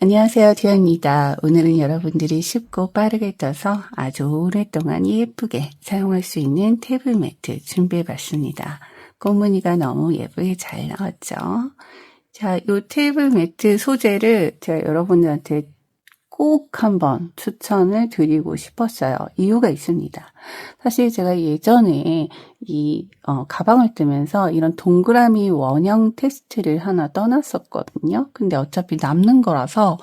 안녕하세요, 디아입니다. 오늘은 여러분들이 쉽고 빠르게 떠서 아주 오랫동안 예쁘게 사용할 수 있는 테이블 매트 준비해봤습니다. 꽃무늬가 너무 예쁘게 잘 나왔죠? 자, 이 테이블 매트 소재를 제가 여러분들한테 꼭 한번 추천을 드리고 싶었어요. 이유가 있습니다. 사실 제가 예전에 가방을 뜨면서 이런 동그라미 원형 테스트를 하나 떠났었거든요. 근데 어차피 남는 거라서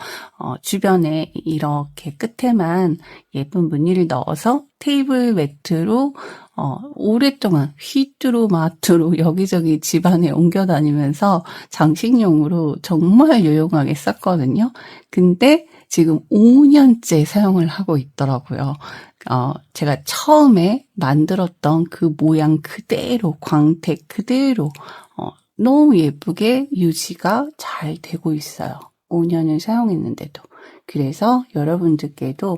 주변에 이렇게 끝에만 예쁜 무늬를 넣어서 테이블 매트로 오랫동안 휘뚜루 마뚜루 여기저기 집안에 옮겨 다니면서 장식용으로 정말 유용하게 썼거든요. 근데 지금 5년째 사용을 하고 있더라고요. 제가 처음에 만들었던 그 모양 그대로, 광택 그대로, 너무 예쁘게 유지가 잘 되고 있어요. 5년을 사용했는데도. 그래서 여러분들께도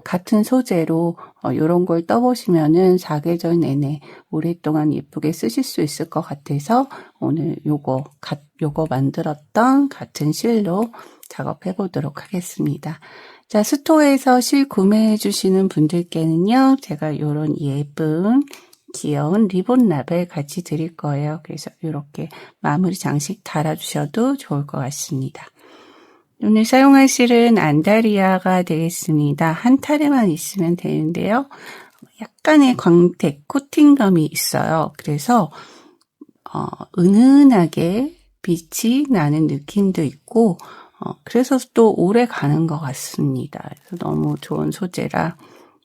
같은 소재로 이런 걸 떠보시면은 사계절 내내 오랫동안 예쁘게 쓰실 수 있을 것 같아서 오늘 요거 만들었던 같은 실로 작업해 보도록 하겠습니다. 자, 스토어에서 실 구매해 주시는 분들께는요, 제가 요런 예쁜 귀여운 리본 라벨 같이 드릴 거예요. 그래서 이렇게 마무리 장식 달아주셔도 좋을 것 같습니다. 오늘 사용할 실은 안다리아가 되겠습니다. 한 타래만 있으면 되는데요. 약간의 광택, 코팅감이 있어요. 그래서 은은하게 빛이 나는 느낌도 있고 그래서 또 오래 가는 것 같습니다. 그래서 너무 좋은 소재라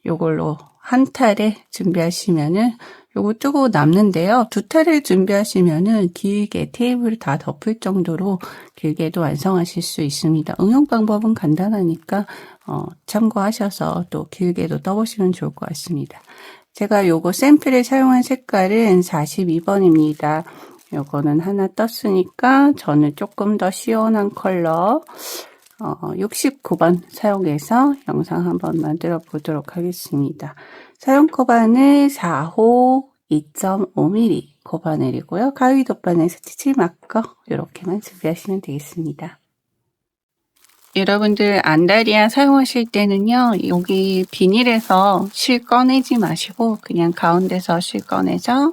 요걸로 한 타래 준비하시면은 요거 뜨고 남는데요. 두 타래를 준비하시면은 길게 테이블을 다 덮을 정도로 길게도 완성하실 수 있습니다. 응용 방법은 간단하니까 참고하셔서 또 길게도 떠보시면 좋을 것 같습니다. 제가 요거 샘플에 사용한 색깔은 42번입니다. 요거는 하나 떴으니까 저는 조금 더 시원한 컬러 69번 사용해서 영상 한번 만들어 보도록 하겠습니다. 사용 코바늘 4호 2.5mm 코바늘이고요. 가위 돗바늘에서 스티치 마커 이렇게만 준비하시면 되겠습니다. 여러분들 안다리아 사용하실 때는요, 여기 비닐에서 실 꺼내지 마시고 그냥 가운데서 실 꺼내서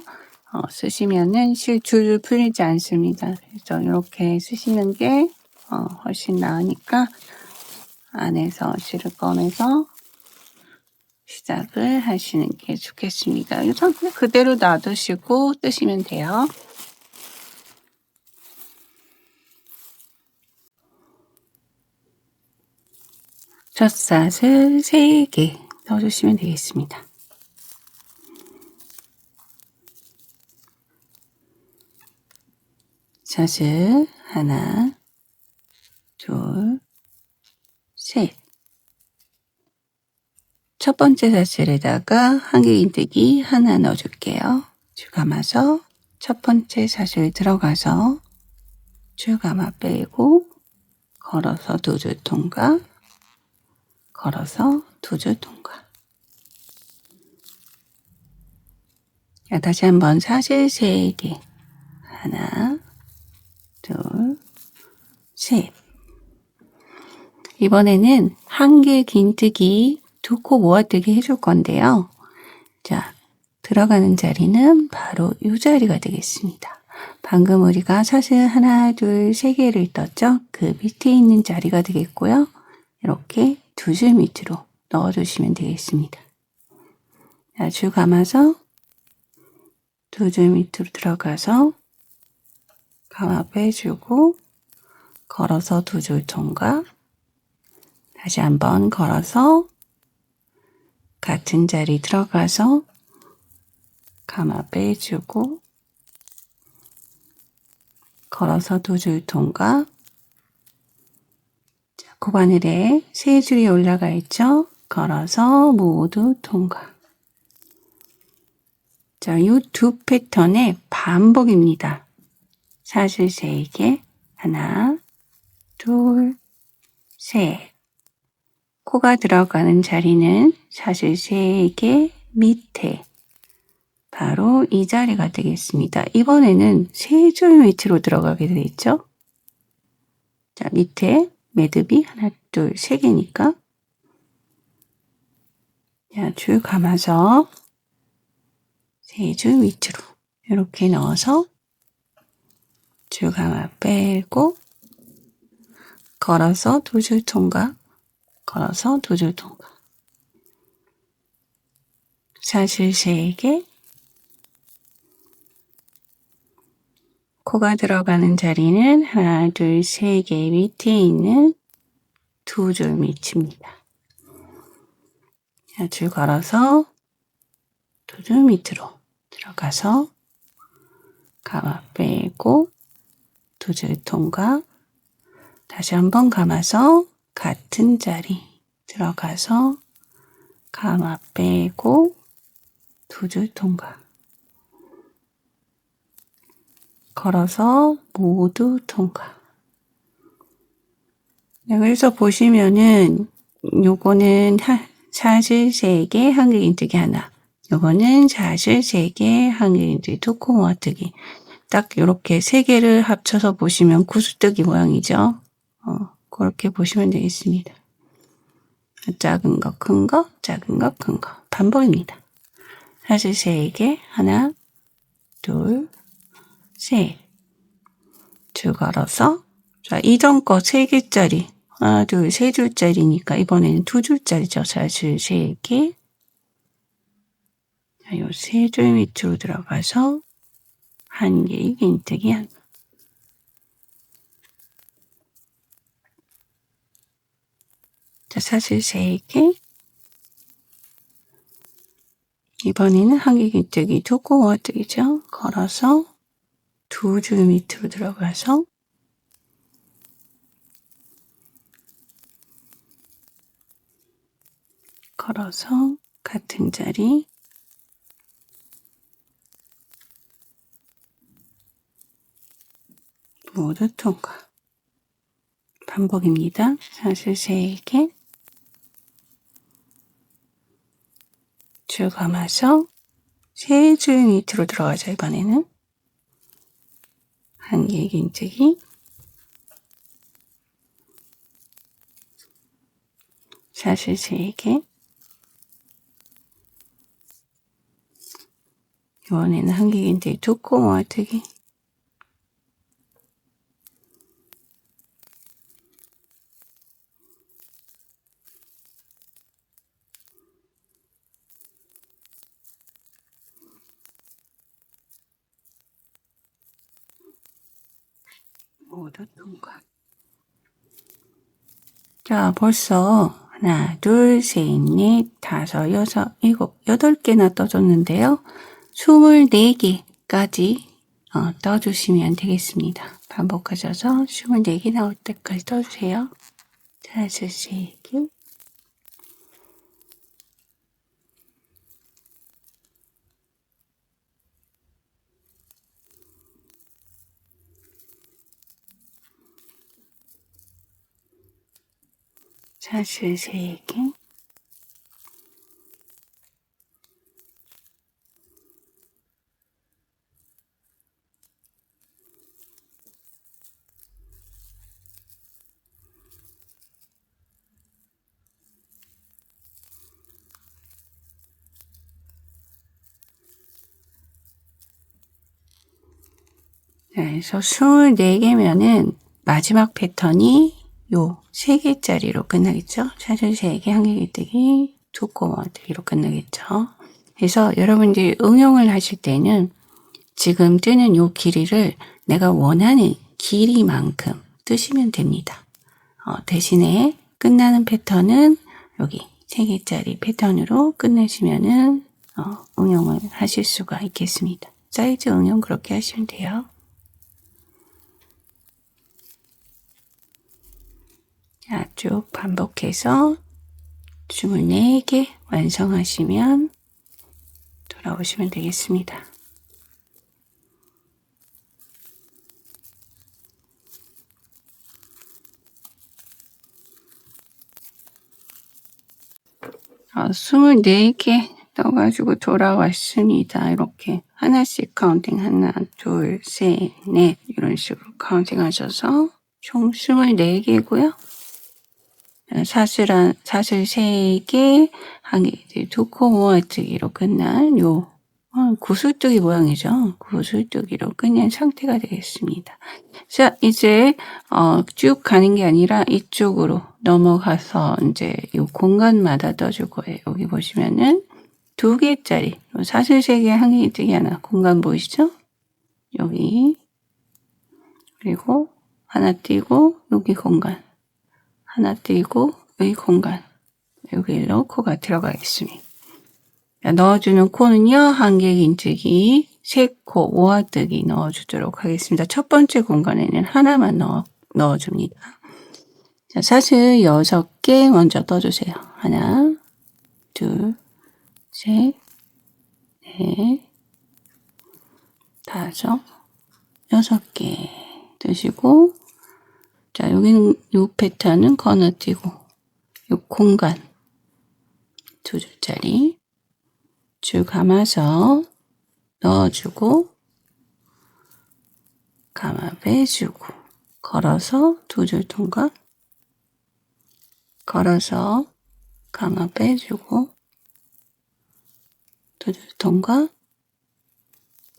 쓰시면은 실 줄줄 풀리지 않습니다. 그래서 이렇게 쓰시는 게 훨씬 나으니까 안에서 실을 꺼내서 시작을 하시는 게 좋겠습니다. 이 상태 그대로 놔두시고 뜨시면 돼요. 젖삿을 3개 넣어주시면 되겠습니다. 젖을 하나, 둘, 셋. 첫 번째 삿을에다가 한길긴뜨기 하나 넣어줄게요. 줄 감아서 첫 번째 삿을 들어가서 줄 감아 빼고 걸어서 두 줄 통과, 걸어서 두 줄 통과. 자, 다시 한번 삿을 3개. 하나, 둘, 셋. 이번에는 한길긴뜨기 두 코 모아뜨기 해줄 건데요. 자, 들어가는 자리는 바로 이 자리가 되겠습니다. 방금 우리가 삿을 하나, 둘, 3개를 떴죠? 그 밑에 있는 자리가 되겠고요. 이렇게 두 줄 밑으로 넣어주시면 되겠습니다. 자, 줄 감아서 두 줄 밑으로 들어가서 감아 빼주고 걸어서 두 줄 통과, 다시 한번 걸어서 같은 자리 들어가서 감아 빼주고 걸어서 두 줄 통과. 자, 코바늘에 3줄이 올라가 있죠? 걸어서 모두 통과. 자, 이 두 패턴의 반복입니다. 삿을 3개, 하나, 둘, 셋. 코가 들어가는 자리는 삿을 3개 밑에 바로 이 자리가 되겠습니다. 이번에는 3줄 밑으로 들어가게 되어 있죠. 자, 밑에 매듭이 하나, 둘, 세 개니까. 자, 줄 감아서 세 줄 밑으로 이렇게 넣어서 줄 감아 빼고 걸어서 두 줄 통과, 걸어서 두 줄 통과. 사슬 3개, 코가 들어가는 자리는 하나, 둘, 세 개 밑에 있는 두 줄 밑입니다. 자, 줄 걸어서 두 줄 밑으로 들어가서 감아 빼고 두 줄 통과, 다시 한번 감아서 같은 자리 들어가서 감아 빼고 두 줄 통과, 걸어서 모두 통과. 네, 그래서 보시면은 요거는 사슬 3개, 한길긴뜨기 하나, 요거는 사슬 3개, 한길긴뜨기 두, 코 모아뜨기. 딱 이렇게 3개를 합쳐서 보시면 구슬뜨기 모양이죠. 그렇게 보시면 되겠습니다. 작은 거, 큰 거, 작은 거, 큰 거. 반복입니다. 사슬 3개, 하나, 둘, 셋. 줄 걸어서, 자, 이전 거 3개짜리, 하나, 둘, 3줄짜리니까 이번에는 2줄짜리죠. 사슬 3개. 자, 요 3줄 밑으로 들어가서 한길긴뜨기 하나. 자, 사슬 3개. 이번에는 한길긴뜨기 두, 코 모아뜨기죠. 걸어서 두 줄 밑으로 들어가서 걸어서 같은 자리 모두 통과. 반복입니다. 사슬 3개. 줄 감아서 3줄 밑으로 들어가죠. 이번에는 한길긴뜨기, 사슬 3개. 이번에는 한길긴뜨기 두, 코 모아뜨기, 모두 통과. 자, 벌써 하나, 둘, 셋, 넷, 다섯, 여섯, 일곱, 8개나 떠줬는데요. 24개까지 떠주시면 되겠습니다. 반복하셔서 24개 나올 때까지 떠주세요. 사슬 3개. 사슬 3개. 자, 그래서 24개면은 마지막 패턴이 요 3개짜리로 끝나겠죠? 사슬 3개, 한길긴뜨기, 두, 코 모아뜨기로 끝나겠죠? 그래서 여러분들이 응용을 하실 때는 지금 뜨는 요 길이를 내가 원하는 길이만큼 뜨시면 됩니다. 대신에 끝나는 패턴은 여기 3개짜리 패턴으로 끝내시면은 응용을 하실 수가 있겠습니다. 사이즈 응용 그렇게 하시면 돼요. 자, 쭉 반복해서 24개 완성하시면 돌아오시면 되겠습니다. 아, 24개 떠가지고 돌아왔습니다. 이렇게 하나씩 카운팅 하나, 둘, 셋, 넷 이런 식으로 카운팅 하셔서 총 24개고요. 사슬 3개, 한 개, 두 코 모아뜨기로 끝난 구슬뜨기 모양이죠. 구슬뜨기로 끝낸 상태가 되겠습니다. 자, 이제 쭉 가는 게 아니라 이쪽으로 넘어가서 이제 이 공간마다 떠줄 거예요. 여기 보시면은 2개짜리 사슬 3개, 한 개 뜨기 하나 공간 보이시죠? 여기 그리고 하나 띄고 여기 공간 하나 띄고 여기 공간 여기로 코가 들어가겠습니다. 넣어주는 코는요, 한 개 긴뜨기, 3코 모아뜨기 넣어주도록 하겠습니다. 첫 번째 공간에는 하나만 넣어줍니다. 자, 사슬 6개 먼저 떠주세요. 하나, 둘, 셋, 넷, 5, 6개 뜨시고, 자, 여기는 이 패턴은 건너뛰고, 이 공간 2줄짜리 줄 감아서 넣어주고 감아 빼주고 걸어서 2줄 통과 걸어서 감아 빼주고 2줄 통과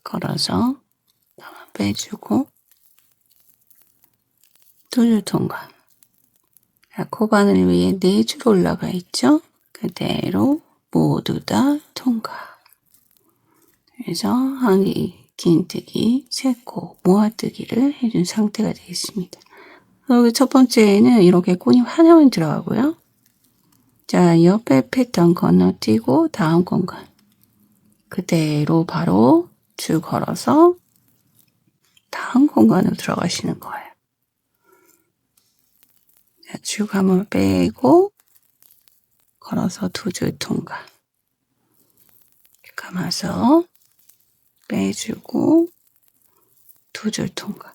걸어서 감아 빼주고 2줄 통과. 자, 코바늘 위에 4줄 올라가 있죠? 그대로 모두 다 통과. 그래서 한 개 긴뜨기, 3코 모아뜨기를 해준 상태가 되겠습니다. 여기 첫 번째는 이렇게 꽃잎 하나만 들어가고요. 자, 옆에 패턴 건너뛰고 다음 공간 그대로 바로 줄 걸어서 다음 공간으로 들어가시는 거예요. 자, 줄 감을 빼고 걸어서 2줄 통과 감아서 빼주고 2줄 통과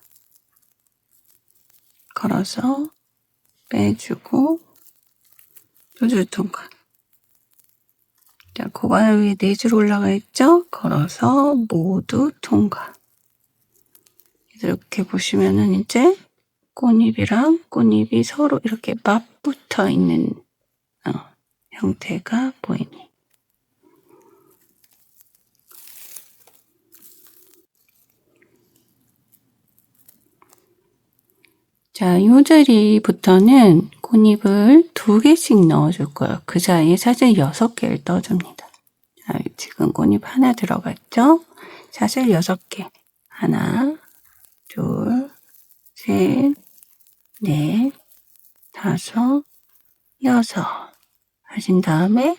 걸어서 빼주고 2줄 통과. 자, 고바늘 위에 4줄 올라가 있죠? 걸어서 모두 통과. 이렇게 보시면은 이제 꽃잎이랑 꽃잎이 서로 이렇게 맞붙어 있는 형태가 보입니다. 자, 이 자리부터는 꽃잎을 2개씩 넣어줄 거예요. 그 사이에 사슬 6개를 떠줍니다. 자, 지금 꽃잎 하나 들어갔죠? 사슬 6개. 하나, 둘, 셋, 넷, 5, 6 하신 다음에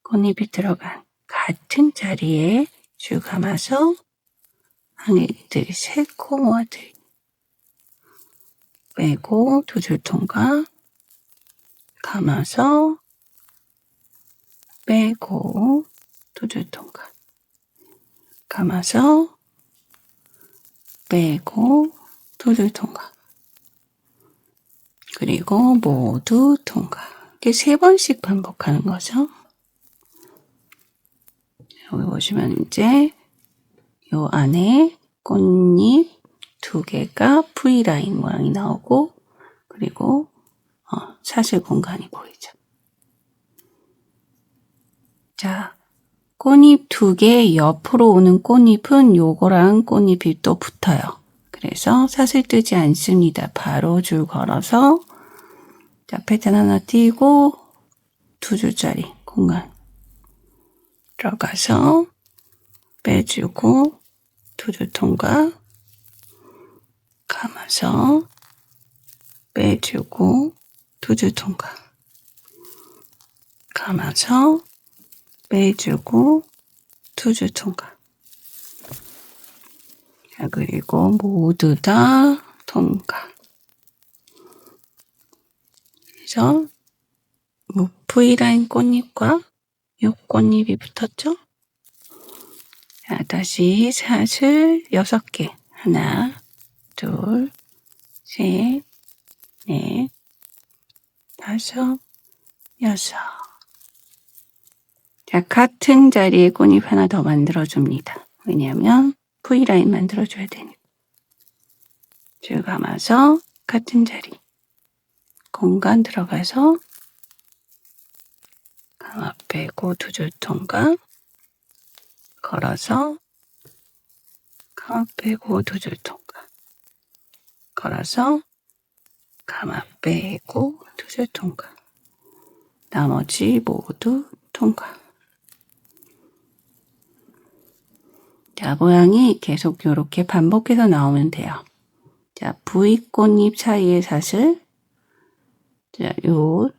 꽃잎이 들어간 같은 자리에 줄 감아서 한 개들이 3코 모아들기 빼고 2줄 통과 감아서 빼고 2줄 통과 감아서 빼고 2줄 통과 그리고 모두 통과. 이렇게 3번씩 반복하는 거죠. 여기 보시면 이제 요 안에 꽃잎 2개가 V라인 모양이 나오고 그리고 사슬 공간이 보이죠. 자, 꽃잎 2개 옆으로 오는 꽃잎은 요거랑 꽃잎이 또 붙어요. 그래서 사슬 뜨지 않습니다. 바로 줄 걸어서 자, 패턴 하나 띄고 2줄짜리 공간 들어가서 빼주고 2줄 통과 감아서 빼주고 2줄 통과 감아서 빼주고 2줄 통과. 자, 그리고 모두 다 통과. 그래서 V라인 꽃잎과 이 꽃잎이 붙었죠? 자, 다시 사슬 6개. 하나, 둘, 셋, 넷, 5, 6. 자, 같은 자리에 꽃잎 하나 더 만들어줍니다. 왜냐하면 V라인 만들어줘야 되니까. 줄 감아서 같은 자리. 공간 들어가서 가마 빼고 두 줄 통과 걸어서 가마 빼고 두 줄 통과 걸어서 가마 빼고 두 줄 통과 나머지 모두 통과. 자, 모양이 계속 이렇게 반복해서 나오면 돼요. 자, V 꽃잎 사이의 사슬. 자, 요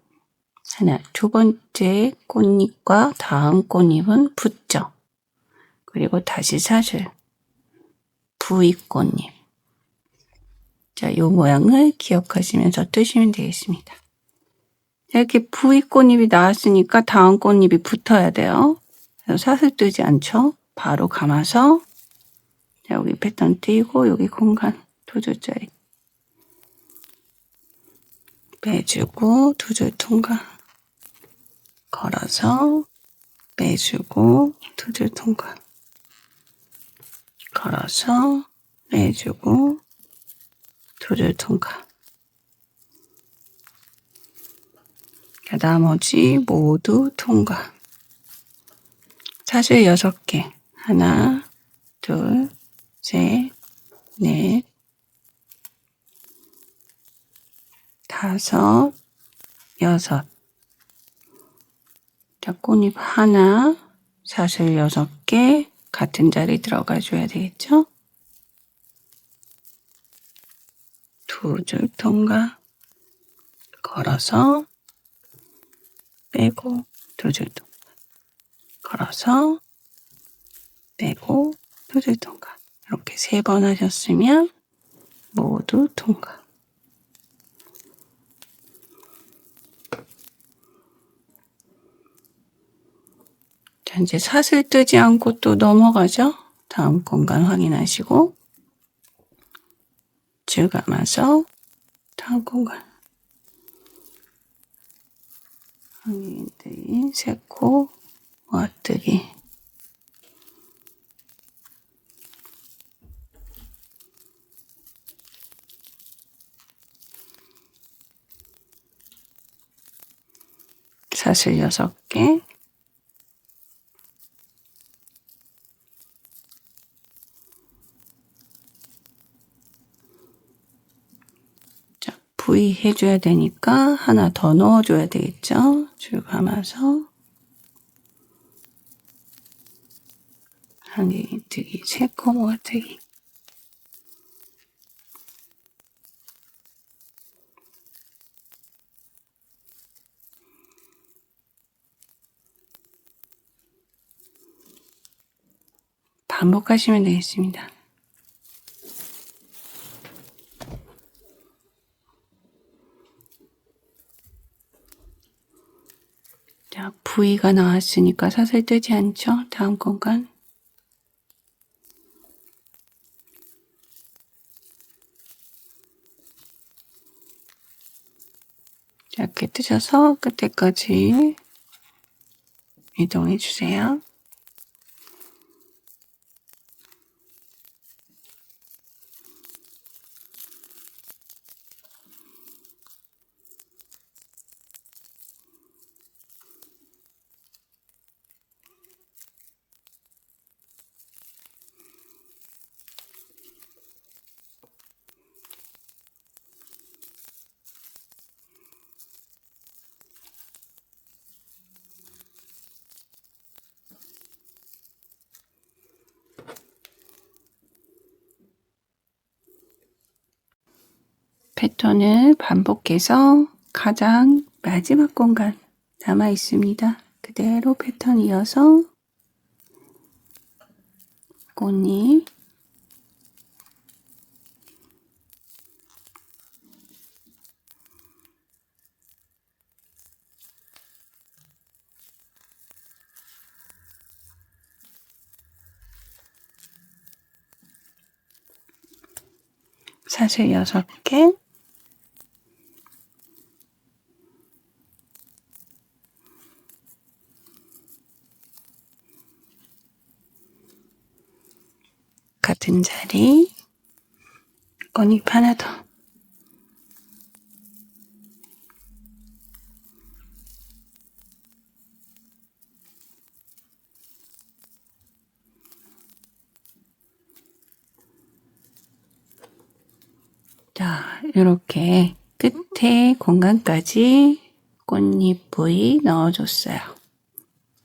하나, 두 번째 꽃잎과 다음 꽃잎은 붙죠. 그리고 다시 사슬. V 꽃잎. 자, 요 모양을 기억하시면서 뜨시면 되겠습니다. 이렇게 V 꽃잎이 나왔으니까 다음 꽃잎이 붙어야 돼요. 그래서 사슬 뜨지 않죠? 바로 감아서 자, 여기 패턴 띄고 여기 공간 두 줄짜리 빼주고 두 줄 통과 걸어서 빼주고 두 줄 통과 걸어서 빼주고 두 줄 통과. 나머지 모두 통과. 사슬 6개. 하나, 둘, 셋, 넷, 다섯, 여섯. 자, 꽃잎 하나, 사슬 6개 같은 자리 들어가 줘야 되겠죠? 두 줄 통과 걸어서 빼고 두 줄 통과 걸어서 빼고 두 줄 통과 이렇게 3번 하셨으면 모두 통과. 자, 이제 사슬 뜨지 않고 또 넘어가죠. 다음 공간 확인하시고 줄 감아서 다음 공간 확인뜨기 세코 모아뜨기 사슬 6개 자, V 해줘야 되니까 하나 더 넣어줘야 되겠죠. 줄 감아서 확인뜨기 세코 모아뜨기 반복하시면 되겠습니다. 자, V가 나왔으니까 사슬 뜨지 않죠? 다음 공간 이렇게 뜨셔서 끝에까지 이동해 주세요. 패턴을 반복해서 가장 마지막 공간 남아 있습니다. 그대로 패턴 이어서 꽃잎 사슬 6개 같은 자리 꽃잎 하나 더 자, 이렇게 끝에 공간까지 꽃잎 부위 넣어줬어요.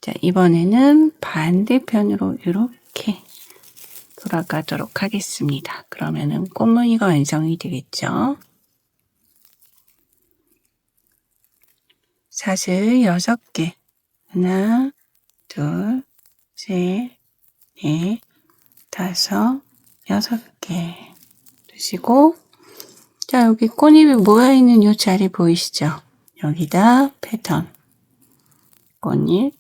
자, 이번에는 반대편으로 이렇게 돌아가도록 하겠습니다. 그러면은 꽃무늬가 완성이 되겠죠. 사슬 6개. 하나, 둘, 셋, 넷, 다섯, 6개. 두시고, 자, 여기 꽃잎이 모여있는 이 자리 보이시죠? 여기다 패턴. 꽃잎.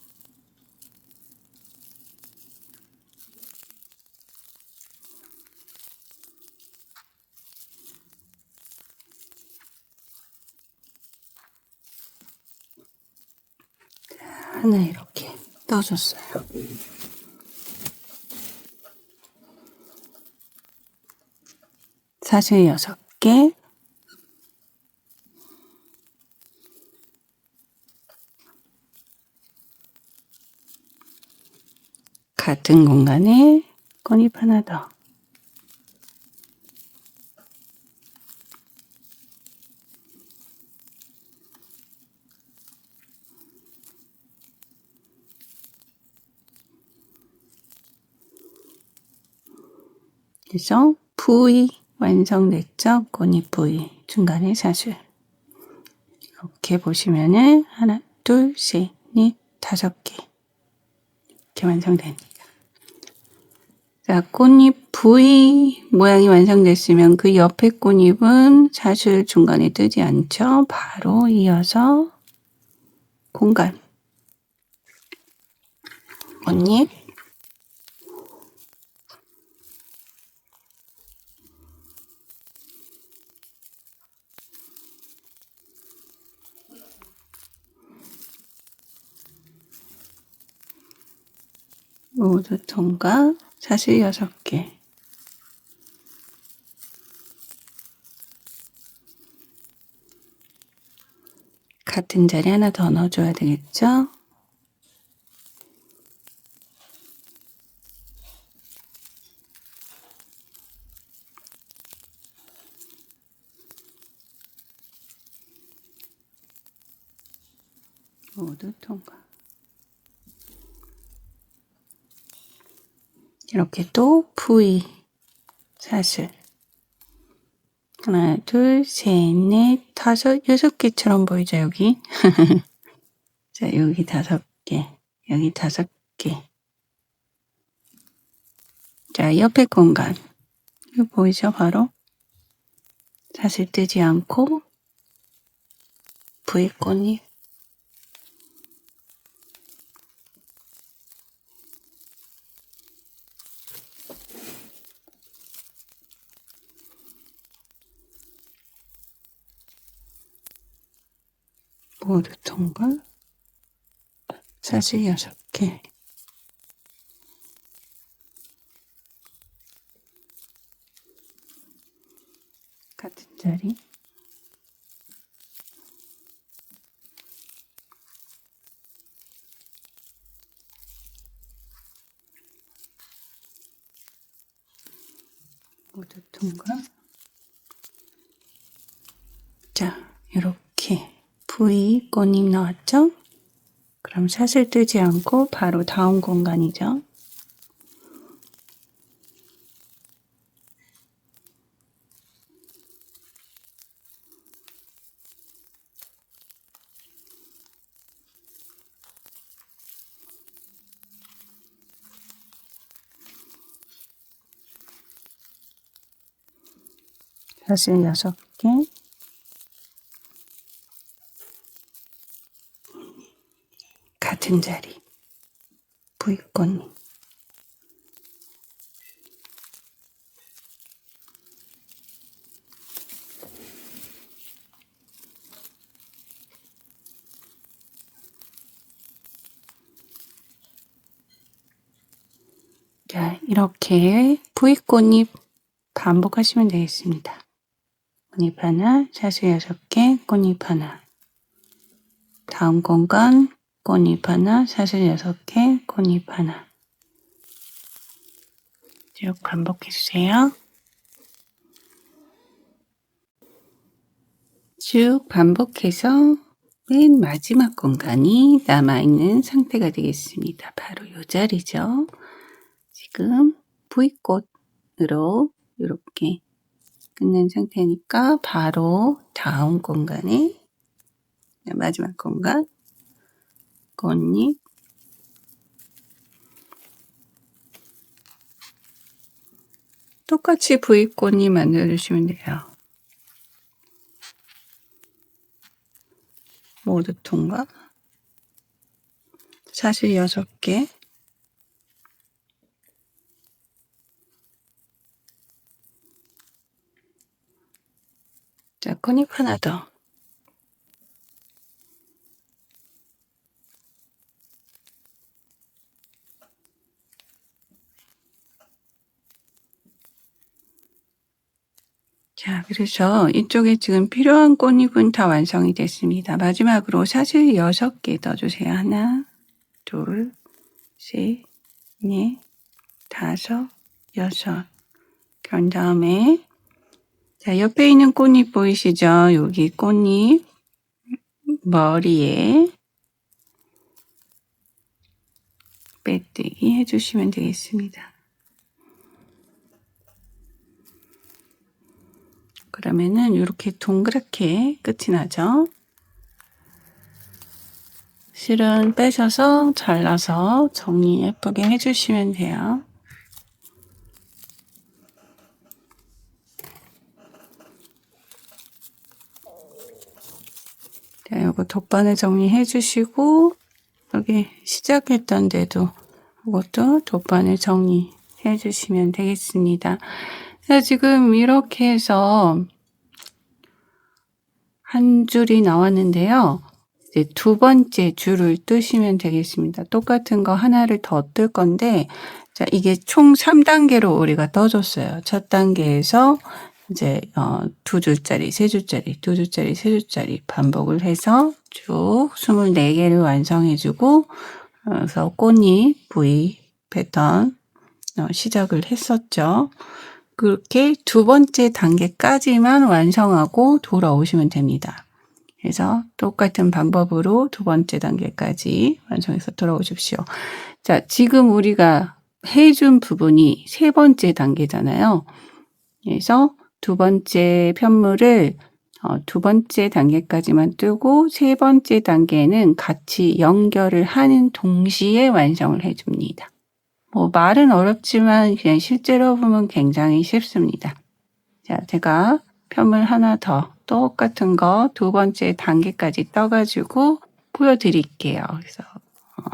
하나 이렇게 떠줬어요. 사슬 6개. 같은 공간에 꽃잎 하나 더. 그래서 부위 완성됐죠? 꽃잎 부위 중간에 사슬. 이렇게 보시면은 하나, 둘, 셋, 넷, 5개 이렇게 완성됩니다. 자, 꽃잎 부위 모양이 완성됐으면 그 옆에 꽃잎은 사슬 중간에 뜨지 않죠? 바로 이어서 공간 꽃잎 모두 통과 사슬 6개. 같은 자리 하나 더 넣어줘야 되겠죠? 모두 통과. 이렇게 또 부위 사슬 하나, 둘, 셋, 넷, 5, 6개처럼 보이죠, 여기? 자, 여기 5개, 여기 5개. 자, 옆에 공간. 이거 보이죠, 바로? 사슬 뜨지 않고, 부위 꽃잎. 모두 통과. 사슬 6개. 같은 자리. 모두 통과. 자, 이렇게 부위 꽃잎 나왔죠? 그럼 사슬 뜨지 않고 바로 다음 공간이죠. 사슬 6개. 같은 자리. 부위 꽃잎. 자, 이렇게 부위꽃잎 반복하시면 되겠습니다. 꽃잎 하나, 사슬 6개, 꽃잎 하나. 다음 공간, 꽃잎 하나, 사슬 6개, 꽃잎 하나. 쭉 반복해주세요. 쭉 반복해서 맨 마지막 공간이 남아있는 상태가 되겠습니다. 바로 이 자리죠. 지금 V꽃으로 이렇게 끝낸 상태니까 바로 다음 공간에 마지막 공간 꽃잎 똑같이 V꽃잎 만들어주시면 돼요. 모두 통과. 사실 6개. 자, 꽃잎 하나 더. 자, 그래서 이쪽에 지금 필요한 꽃잎은 다 완성이 됐습니다. 마지막으로 사실 6개 넣어주세요. 하나, 둘, 셋, 넷, 다섯, 여섯. 그런 다음에 자, 옆에 있는 꽃잎 보이시죠? 여기 꽃잎 머리에 빼뜨기 해주시면 되겠습니다. 그러면은 이렇게 동그랗게 끝이 나죠? 실은 빼셔서 잘라서 정리 예쁘게 해주시면 돼요. 자, 요거 돗바늘 정리해 주시고 여기 시작했던 데도 이것도 돗바늘 정리해 주시면 되겠습니다. 자, 지금 이렇게 해서 한 줄이 나왔는데요. 이제 두 번째 줄을 뜨시면 되겠습니다. 똑같은 거 하나를 더 뜰 건데, 자, 이게 총 3단계로 우리가 떠줬어요. 첫 단계에서 이제 2줄짜리, 3줄짜리, 2줄짜리, 3줄짜리 반복을 해서 쭉 24개를 완성해주고, 그래서 꽃잎 V 패턴 시작을 했었죠. 그렇게 두 번째 단계까지만 완성하고 돌아오시면 됩니다. 그래서 똑같은 방법으로 두 번째 단계까지 완성해서 돌아오십시오. 자, 지금 우리가 해준 부분이 세 번째 단계잖아요. 그래서 두 번째 편물을 두 번째 단계까지만 뜨고 세 번째 단계는 같이 연결을 하는 동시에 완성을 해줍니다. 뭐 말은 어렵지만 그냥 실제로 보면 굉장히 쉽습니다. 자, 제가 편물 하나 더 똑같은 거 두 번째 단계까지 떠가지고 보여드릴게요. 그래서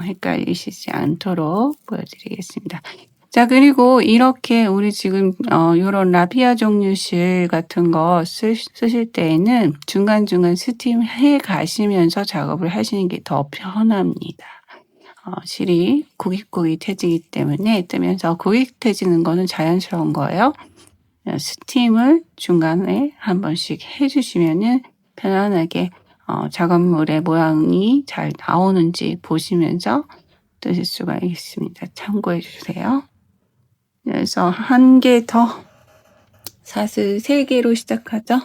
헷갈리시지 않도록 보여드리겠습니다. 자, 그리고 이렇게 우리 지금 이런 라피아 종류 실 같은 거 쓰실 때에는 중간중간 스팀 해 가시면서 작업을 하시는 게 더 편합니다. 실이 고깃고깃해지기 때문에 뜨면서 고깃해지는 거는 자연스러운 거예요. 스팀을 중간에 한 번씩 해주시면은 편안하게 작업물의 모양이 잘 나오는지 보시면서 뜨실 수가 있습니다. 참고해 주세요. 그래서 한 개 더, 사슬 3개로 시작하죠.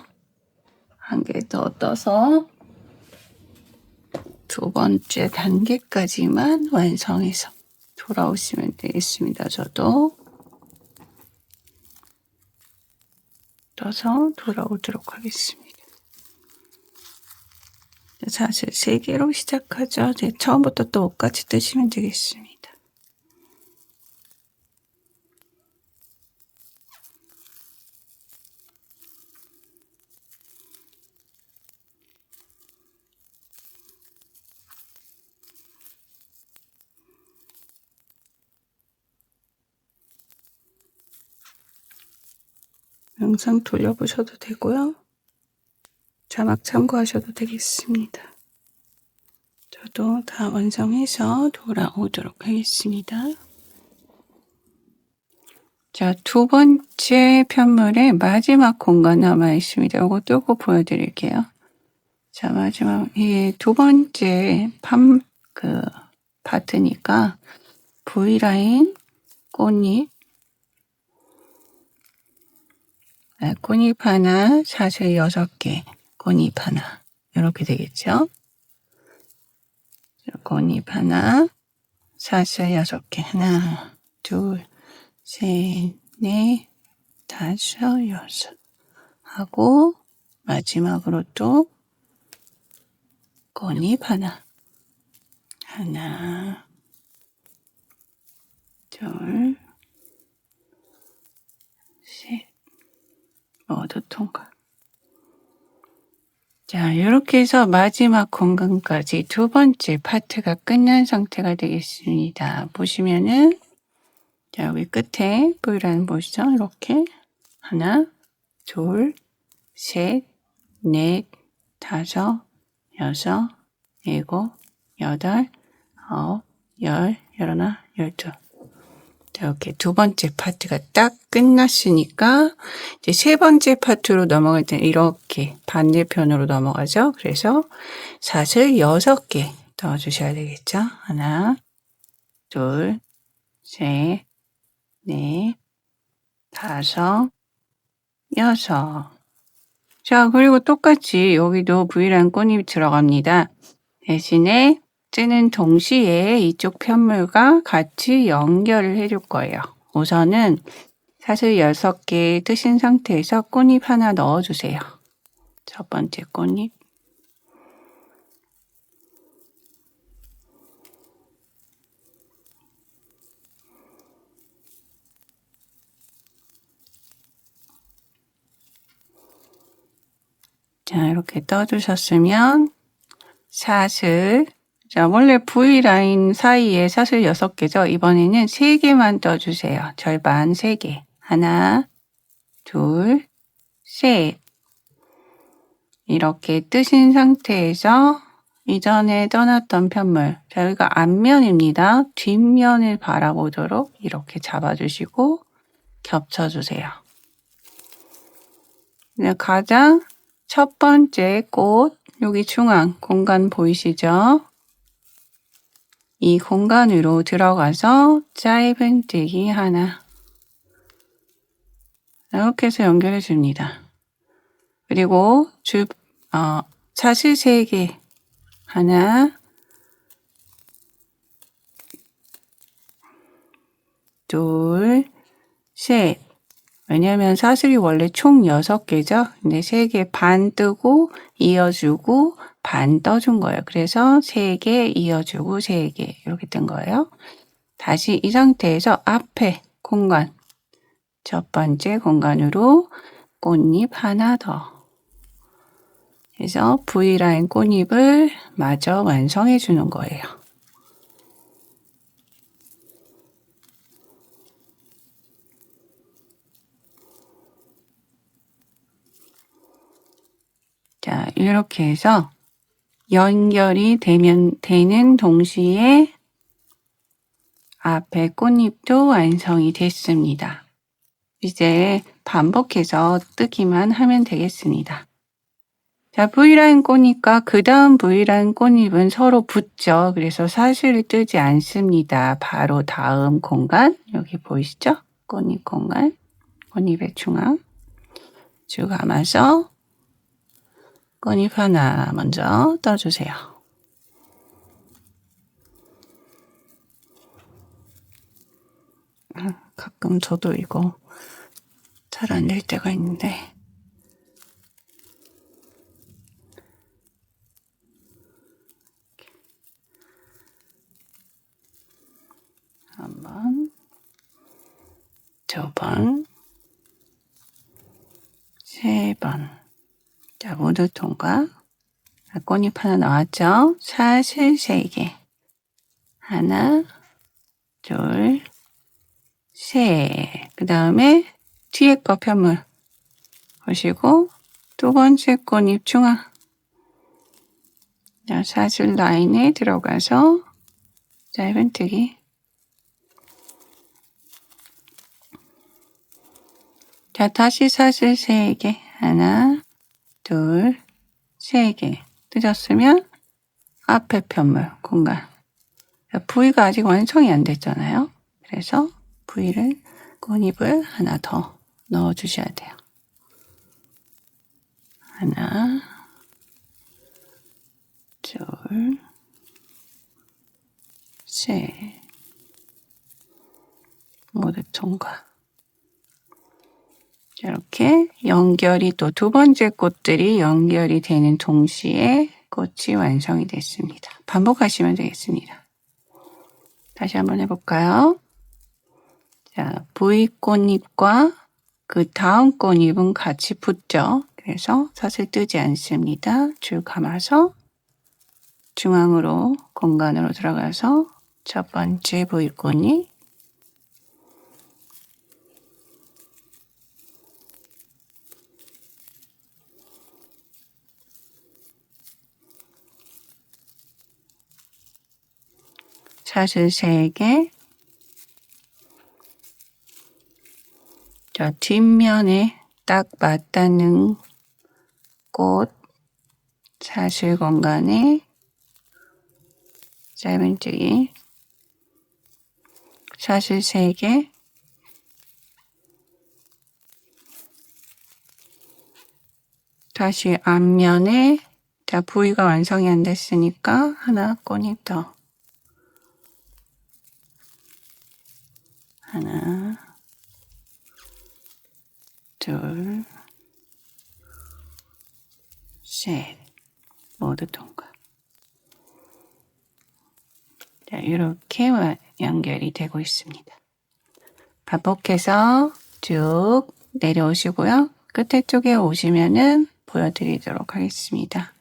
한 개 더 떠서 두 번째 단계까지만 완성해서 돌아오시면 되겠습니다. 저도 떠서 돌아오도록 하겠습니다. 사슬 3개로 시작하죠. 처음부터 또 옷같이 뜨시면 되겠습니다. 영상 돌려보셔도 되고요. 자막 참고하셔도 되겠습니다. 저도 다 완성해서 돌아오도록 하겠습니다. 자, 두 번째 편물의 마지막 공간 남아 있습니다. 이거 뜨고 보여드릴게요. 자, 마지막 이게 두 번째 파트니까 V라인 꽃잎 꽃잎 하나 사슬 6개 꽃잎 하나. 이렇게 되겠죠? 꽃잎 하나, 사슬 6개. 하나, 둘, 셋, 넷, 다섯, 여섯. 하고, 마지막으로 또 꽃잎 하나. 하나, 둘, 셋. 모두 통과. 자, 이렇게 해서 마지막 공간까지 두 번째 파트가 끝난 상태가 되겠습니다. 보시면은, 자, 여기 끝에 V라인 보시죠? 이렇게. 하나, 둘, 셋, 넷, 다섯, 여섯, 일곱, 여덟, 아홉, 열, 열하나, 열둘. 이렇게 두 번째 파트가 딱 끝났으니까 이제 세 번째 파트로 넘어갈 때 이렇게 반대편으로 넘어가죠. 그래서 사슬 6개 넣어주셔야 되겠죠. 하나, 둘, 셋, 넷, 다섯, 여섯. 자, 그리고 똑같이 여기도 V라인 꽃잎이 들어갑니다. 대신에 뜨는 동시에 이쪽 편물과 같이 연결을 해줄 거예요. 우선은 사슬 6개 뜨신 상태에서 꽃잎 하나 넣어주세요. 첫 번째 꽃잎. 자, 이렇게 떠주셨으면 사슬, 자, 원래 V라인 사이에 사슬 6개죠. 이번에는 3개만 떠주세요. 절반 3개. 하나, 둘, 셋. 이렇게 뜨신 상태에서 이전에 떠났던 편물, 자, 여기가 앞면입니다. 뒷면을 바라보도록 이렇게 잡아주시고 겹쳐주세요. 가장 첫 번째 꽃, 여기 중앙 공간 보이시죠? 이 공간으로 들어가서 짧은뜨기 하나. 이렇게 해서 연결해 줍니다. 그리고 사슬 3개. 하나, 둘, 셋. 왜냐면 사슬이 원래 총 6개죠. 근데 3개 반 뜨고 이어주고 반 떠준 거예요. 그래서 3개 이어주고 3개 이렇게 뜬 거예요. 다시 이 상태에서 앞에 공간, 첫 번째 공간으로 꽃잎 하나 더 해서 V라인 꽃잎을 마저 완성해 주는 거예요. 자, 이렇게 해서 연결이 되는 동시에 앞에 꽃잎도 완성이 됐습니다. 이제 반복해서 뜨기만 하면 되겠습니다. 자, V라인 꽃잎과 그 다음 V라인 꽃잎은 서로 붙죠. 그래서 사슬을 뜨지 않습니다. 바로 다음 공간, 여기 보이시죠? 꽃잎 공간, 꽃잎의 중앙 쭉 감아서 꽃잎 하나 먼저 떠주세요. 가끔 저도 이거 잘 안 될 때가 있는데 한 번, 두 번, 세 번. 자, 모두 통과. 꽃잎 하나 나왔죠? 사슬 3개. 하나, 둘, 셋. 그 다음에 뒤에 거 편물 보시고 두 번째 꽃잎 중앙. 자, 사슬 라인에 들어가서 짧은뜨기. 자, 다시 사슬 3개. 하나, 둘, 3개. 뜨셨으면 앞에 편물 공간. V가 아직 완성이 안 됐잖아요. 그래서 V를 꽃잎을 하나 더 넣어 주셔야 돼요. 하나, 둘, 셋. 모두 통과. 이렇게 연결이 또 두 번째 꽃들이 연결이 되는 동시에 꽃이 완성이 됐습니다. 반복하시면 되겠습니다. 다시 한번 해볼까요? 자, V 꽃잎과 그 다음 꽃잎은 같이 붙죠. 그래서 사슬 뜨지 않습니다. 줄 감아서 중앙으로 공간으로 들어가서 첫 번째 V 꽃잎, 사슬 3개, 자, 뒷면에 딱 맞닿는 꽃, 사슬 공간에 짧은뜨기, 사슬 3개, 다시 앞면에, 자, 부위가 완성이 안 됐으니까 하나 꽃잎 더. 하나, 둘, 셋. 모두 통과. 자, 이렇게 연결이 되고 있습니다. 반복해서 쭉 내려오시고요. 끝에 쪽에 오시면은 보여드리도록 하겠습니다.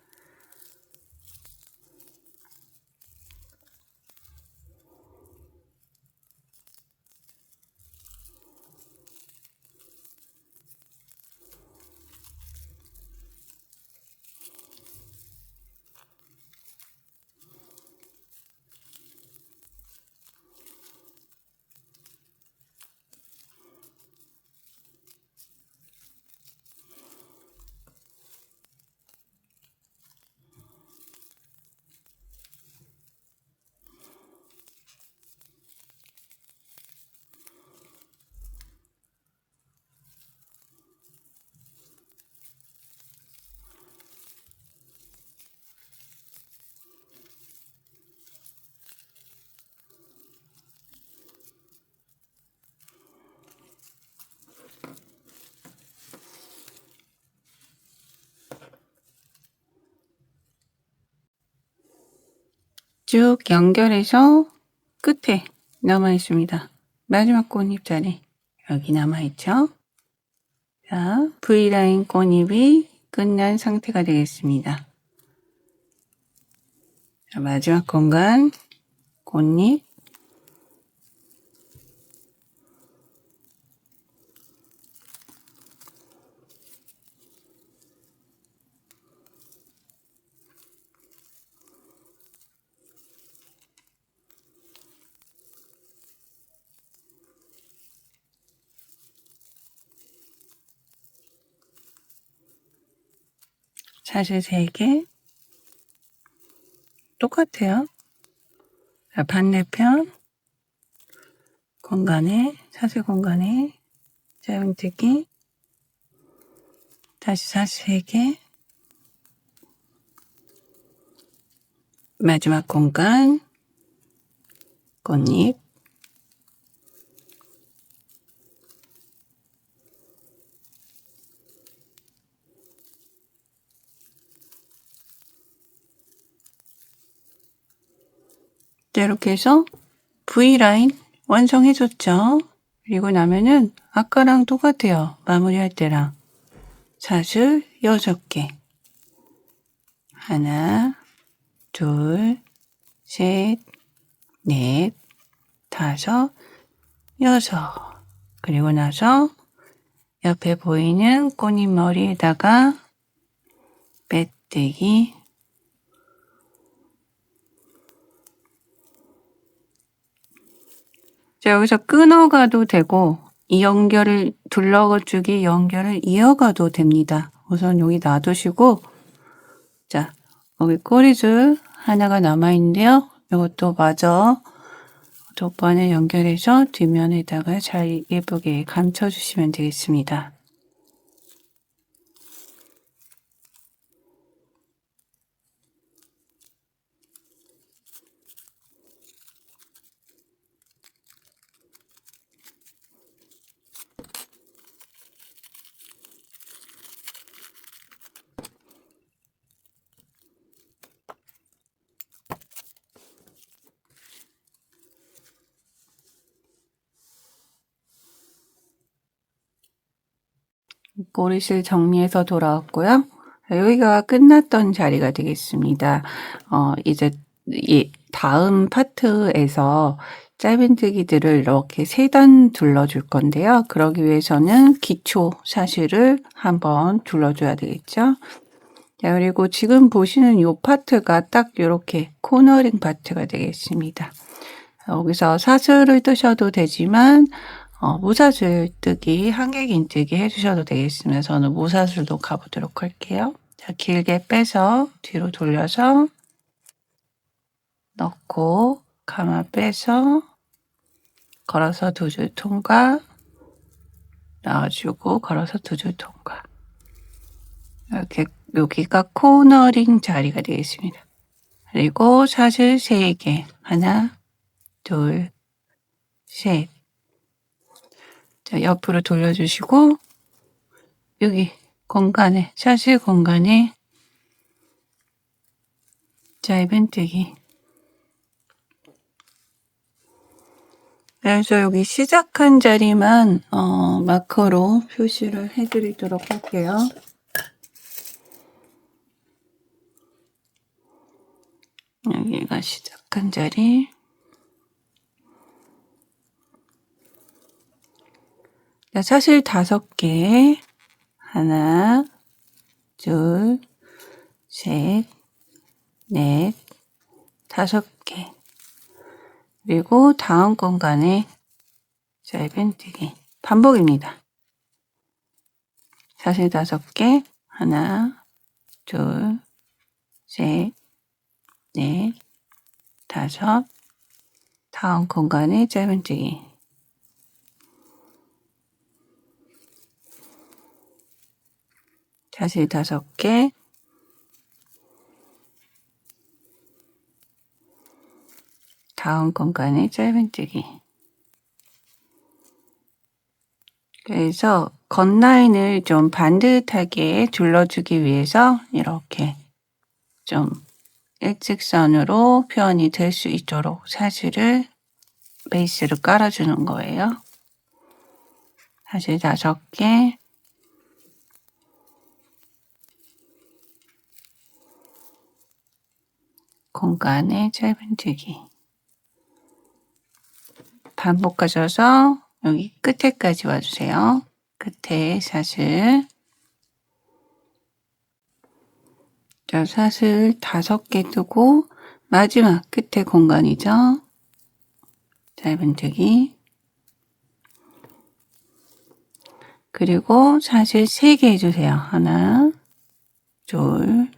쭉 연결해서 끝에 남아 있습니다. 마지막 꽃잎 자리 여기 남아 있죠. 자, V라인 꽃잎이 끝난 상태가 되겠습니다. 자, 마지막 공간 꽃잎, 사슬 3개 똑같아요. 자, 반대편 공간에 사슬 공간에 짧은뜨기, 다시 사슬 3개, 마지막 공간 꽃잎, 자, 이렇게 해서 V라인 완성해줬죠. 그리고 나면은 아까랑 똑같아요. 마무리할 때랑. 사슬 6개. 하나, 둘, 셋, 넷, 다섯, 여섯. 그리고 나서 옆에 보이는 꽃잎 머리에다가 빼뜨기. 자, 여기서 끊어가도 되고 이 연결을 둘러주기 연결을 이어가도 됩니다. 우선 여기 놔두시고, 자, 여기 꼬리줄 하나가 남아있는데요. 이것도 마저 돗번에 연결해서 뒷면에다가 잘 예쁘게 감춰주시면 되겠습니다. 꼬리실 정리해서 돌아왔고요. 여기가 끝났던 자리가 되겠습니다. 이제 이 다음 파트에서 짧은뜨기들을 이렇게 3단 둘러줄 건데요. 그러기 위해서는 기초 사실을 한번 둘러줘야 되겠죠. 자, 그리고 지금 보시는 이 파트가 딱 이렇게 코너링 파트가 되겠습니다. 여기서 사슬을 뜨셔도 되지만 무사슬 뜨기, 한길긴 뜨기 해주셔도 되겠습니다. 저는 무사슬도 가보도록 할게요. 자, 길게 빼서 뒤로 돌려서 넣고 가마 빼서 걸어서 2줄 통과 넣어주고 걸어서 2줄 통과. 이렇게 여기가 코너링 자리가 되겠습니다. 그리고 사슬 3개 하나 둘 셋. 자, 옆으로 돌려주시고 여기 공간에 사슬 공간에 짧은뜨기. 그래서 여기 시작한 자리만 마커로 표시를 해드리도록 할게요. 여기가 시작한 자리. 자, 사슬 5개. 하나, 둘, 셋, 넷, 5개. 그리고 다음 공간에 짧은뜨기. 반복입니다. 사슬 5개. 하나, 둘, 셋, 넷, 5. 다음 공간에 짧은뜨기. 사슬 5개. 다음 공간에 짧은뜨기. 그래서 겉라인을 좀 반듯하게 둘러주기 위해서 이렇게 좀 일직선으로 표현이 될 수 있도록 사슬을 베이스를 깔아주는 거예요. 사슬 5개. 공간에 짧은뜨기. 반복하셔서 여기 끝에까지 와주세요. 끝에 사슬. 자, 사슬 5개 뜨고 마지막 끝에 공간이죠. 짧은뜨기. 그리고 사슬 3개 해주세요. 하나, 둘,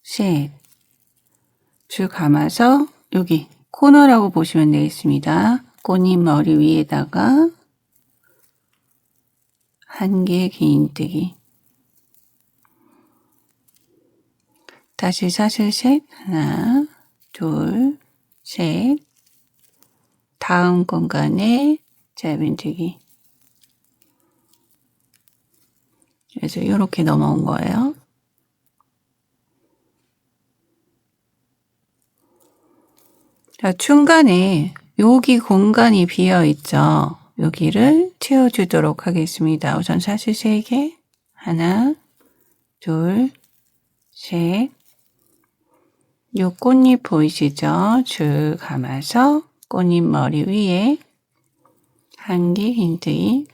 셋. 줄 감아서 여기 코너라고 보시면 되겠습니다. 꽃잎 머리 위에다가 한 개 긴뜨기. 다시 사슬 셋. 하나, 둘, 셋. 다음 공간에 짧은뜨기. 그래서 이렇게 넘어온 거예요. 자, 중간에 여기 공간이 비어 있죠. 여기를 채워주도록 하겠습니다. 우선 사슬 3개. 하나, 둘, 셋. 요 꽃잎 보이시죠? 줄 감아서 꽃잎 머리 위에 한 개 긴뜨기.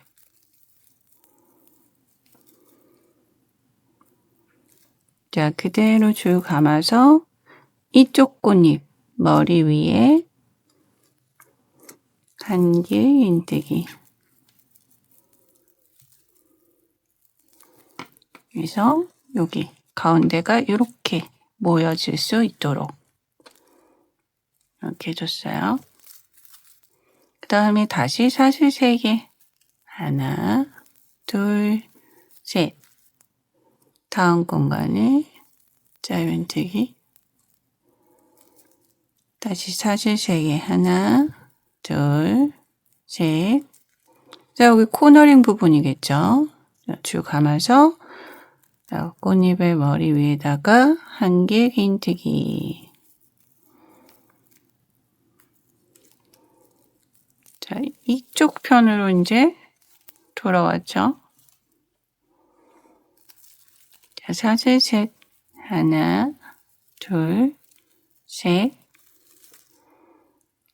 자, 그대로 줄 감아서 이쪽 꽃잎 머리 위에 한 개 긴뜨기. 그래서 여기 가운데가 이렇게 모여질 수 있도록 이렇게 해줬어요. 그 다음에 다시 사슬 3개. 하나, 둘, 셋. 다음 공간에 짧은뜨기. 다시 사슬 3개. 하나, 둘, 셋. 자, 여기 코너링 부분이겠죠. 줄 감아서 꽃잎의 머리 위에다가 한 개 긴뜨기. 자, 이쪽 편으로 이제 돌아왔죠. 자, 사슬 셋. 하나, 둘, 셋.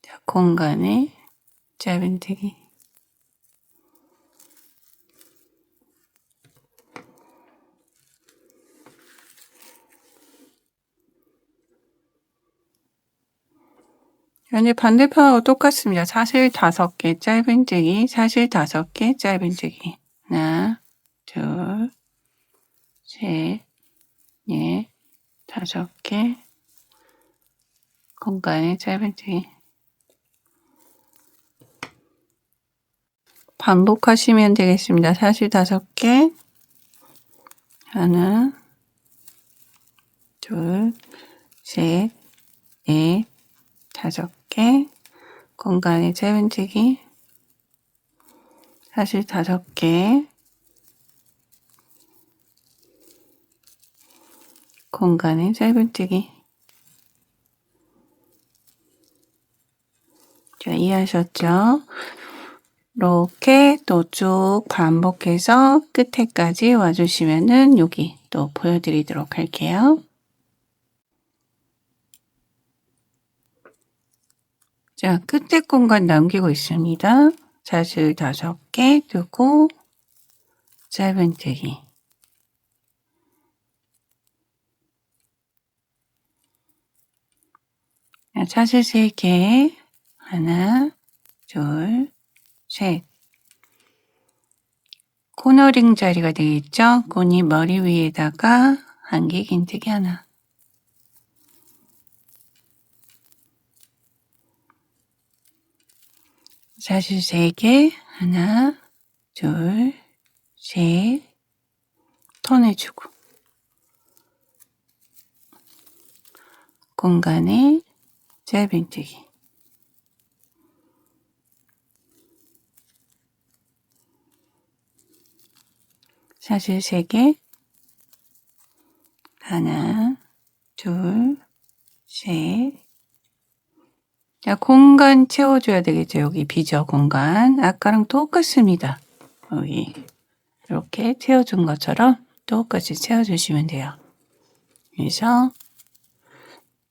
자, 공간에 짧은뜨기. 현재 반대편하고 똑같습니다. 사슬 5개 짧은뜨기, 사슬 5개 짧은뜨기. 하나, 둘, 셋, 넷, 5개. 공간에 짧은뜨기. 반복하시면 되겠습니다. 사슬 5개. 하나, 둘, 셋, 넷, 5개. 공간에 짧은뜨기. 사슬 5개. 공간에 짧은뜨기. 자, 이해하셨죠? 이렇게 또 쭉 반복해서 끝에까지 와주시면은 여기 또 보여드리도록 할게요. 자, 끝에 공간 남기고 있습니다. 사슬 5개 두고 짧은뜨기. 사슬 3개. 하나, 둘, 셋. 코너링 자리가 되겠죠? 꽃잎 머리 위에다가 한개 긴뜨기 하나. 사슬 3개. 하나, 둘, 셋. 턴해주고. 공간에 짧은뜨기. 사슬 3개. 하나, 둘, 셋. 자, 공간 채워줘야 되겠죠. 여기 비저 공간. 아까랑 똑같습니다. 여기 이렇게 채워준 것처럼 똑같이 채워주시면 돼요. 그래서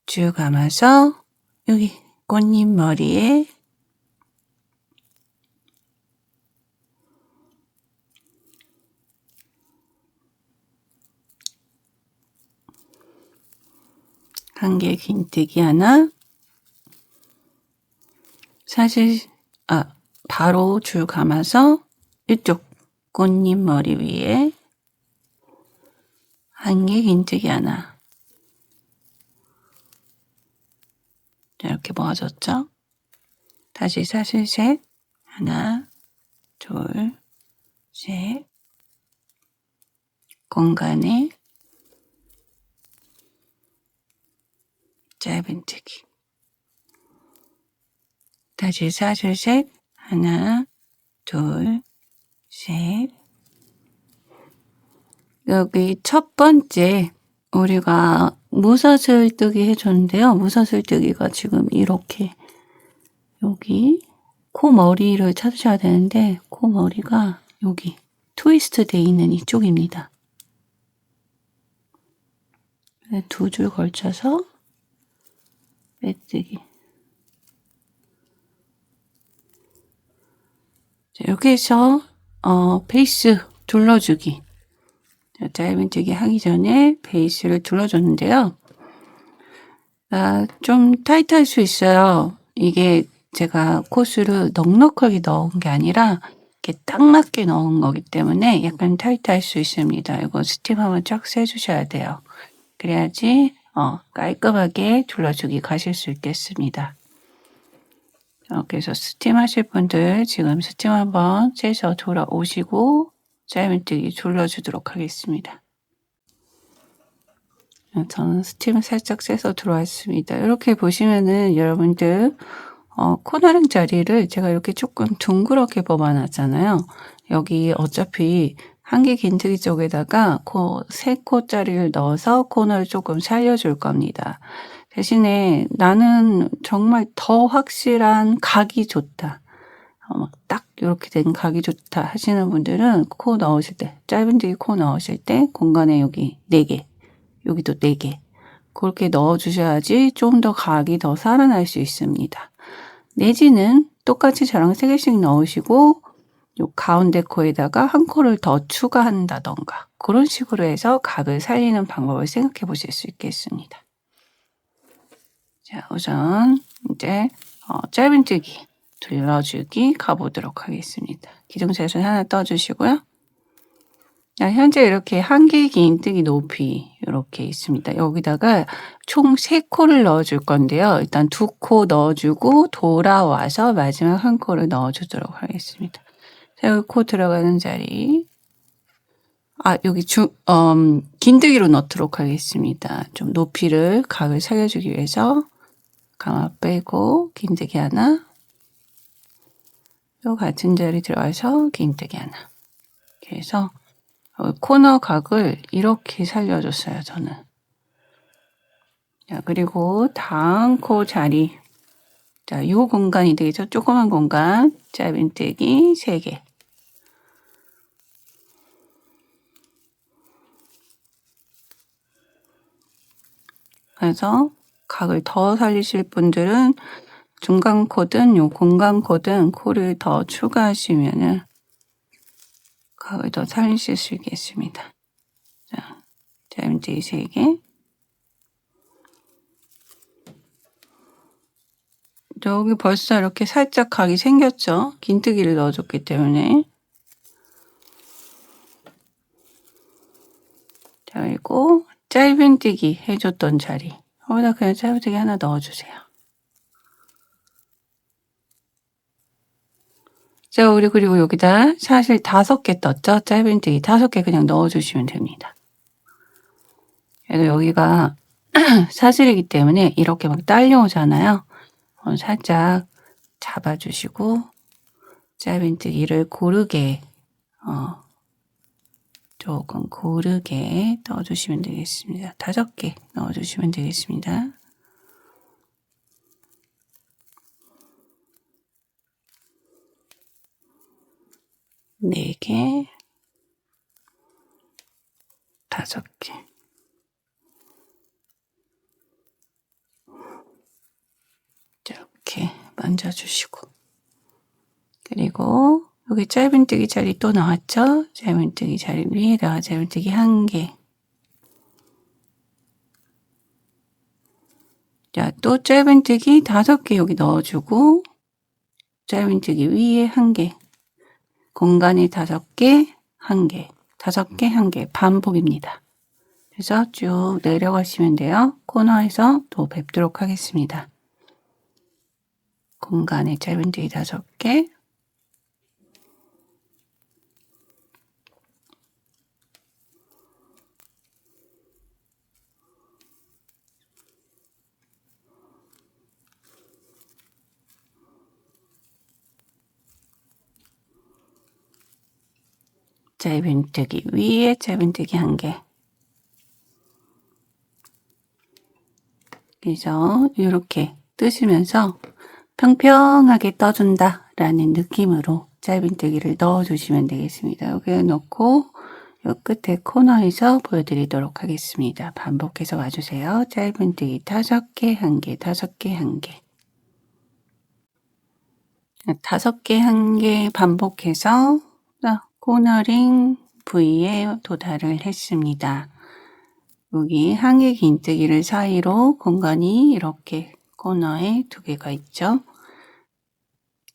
쭉 감아서 여기 꽃잎 머리에 한개 긴뜨기 하나. 사실 바로 줄 감아서 이쪽 꽃잎 머리 위에 한개 긴뜨기 하나. 이렇게 모아졌죠? 다시 사슬 셋. 하나, 둘, 셋. 공간에 짧은뜨기. 다시 사슬 셋. 하나, 둘, 셋. 여기 첫 번째 우리가 무사슬뜨기 해줬는데요. 무사슬뜨기가 지금 이렇게 여기 코머리를 찾으셔야 되는데 코머리가 여기 트위스트 돼 있는 이쪽입니다. 2줄 걸쳐서 빼뜨기. 자, 여기서 베이스 둘러주기. 짧은뜨기 하기 전에 베이스를 둘러줬는데요. 좀 타이트할 수 있어요. 이게 제가 코스를 넉넉하게 넣은 게 아니라 이렇게 딱 맞게 넣은 거기 때문에 약간 타이트할 수 있습니다. 이거 스팀 한번 쫙 세주셔야 돼요. 그래야지 깔끔하게 둘러주기 가실 수 있겠습니다. 그래서 스팀 하실 분들 지금 스팀 한번 세서 돌아오시고 짧은뜨기 둘러주도록 하겠습니다. 저는 스팀을 살짝 세서 들어왔습니다. 이렇게 보시면은 여러분들 코너링 자리를 제가 이렇게 조금 둥그렇게 뽑아놨잖아요. 여기 어차피 한개 긴뜨기 쪽에다가 3코짜리를 넣어서 코너를 조금 살려줄 겁니다. 대신에 나는 정말 더 확실한 각이 좋다. 막 딱 이렇게 된 각이 좋다 하시는 분들은 코 넣으실 때, 짧은뜨기 코 넣으실 때 공간에 여기 4개, 여기도 4개 그렇게 넣어주셔야지 좀 더 각이 더 살아날 수 있습니다. 내지는 똑같이 저랑 3개씩 넣으시고 요 가운데 코에다가 한 코를 더 추가한다던가 그런 식으로 해서 각을 살리는 방법을 생각해 보실 수 있겠습니다. 자, 우선 이제 짧은뜨기 둘러주기 가보도록 하겠습니다. 기둥자선 하나 떠주시고요. 자, 현재 이렇게 한길 긴뜨기 높이 이렇게 있습니다. 여기다가 총 3코를 넣어줄 건데요. 일단 2코 넣어주고 돌아와서 마지막 한 코를 넣어주도록 하겠습니다. 자, 여기 코 들어가는 자리. 여기 긴뜨기로 넣도록 하겠습니다. 좀 높이를 각을 살려주기 위해서 가마 빼고 긴뜨기 하나. 또 같은 자리 들어가서 긴뜨기 하나. 그래서 코너 각을 이렇게 살려줬어요, 저는. 자, 그리고 다음 코 자리. 자, 요 공간이 되겠죠? 조그만 공간. 짧은뜨기 3개. 그래서 각을 더 살리실 분들은 중간 코든 요 공간 코든 코를 더 추가하시면은 각을 더 살리실 수 있겠습니다. 자, 짧은뜨기 3개. 여기 벌써 이렇게 살짝 각이 생겼죠? 긴뜨기를 넣어줬기 때문에. 자, 그리고 짧은뜨기 해줬던 자리. 거기다 그냥 짧은뜨기 하나 넣어주세요. 자, 우리 그리고 여기다 사실 5개 떴죠? 짧은뜨기 5개 그냥 넣어주시면 됩니다. 그래서 여기가 사슬이기 때문에 이렇게 막 딸려오잖아요. 살짝 잡아주시고 짧은뜨기를 고르게 조금 고르게 넣어주시면 되겠습니다. 5개 넣어주시면 되겠습니다. 4개, 5개. 이렇게 만져주시고. 그리고 여기 짧은뜨기 자리 또 나왔죠? 짧은뜨기 자리 위에다가 짧은뜨기 1개. 자, 또 짧은뜨기 5개 여기 넣어주고 짧은뜨기 위에 1개. 공간이 5개, 1개. 5개, 1개. 반복입니다. 그래서 쭉 내려가시면 돼요. 코너에서 또 뵙도록 하겠습니다. 공간에 짧은뜨기 5개. 짧은뜨기 위에 짧은뜨기 1개. 그래서 이렇게 뜨시면서 평평하게 떠준다 라는 느낌으로 짧은뜨기를 넣어주시면 되겠습니다. 여기에 넣고 이 끝에 코너에서 보여드리도록 하겠습니다. 반복해서 와주세요. 짧은뜨기 5개, 1개, 5개, 1개. 5개, 1개 반복해서 코너링 부위에 도달을 했습니다. 여기 1개 긴뜨기를 사이로 공간이 이렇게 코너에 2개가 있죠.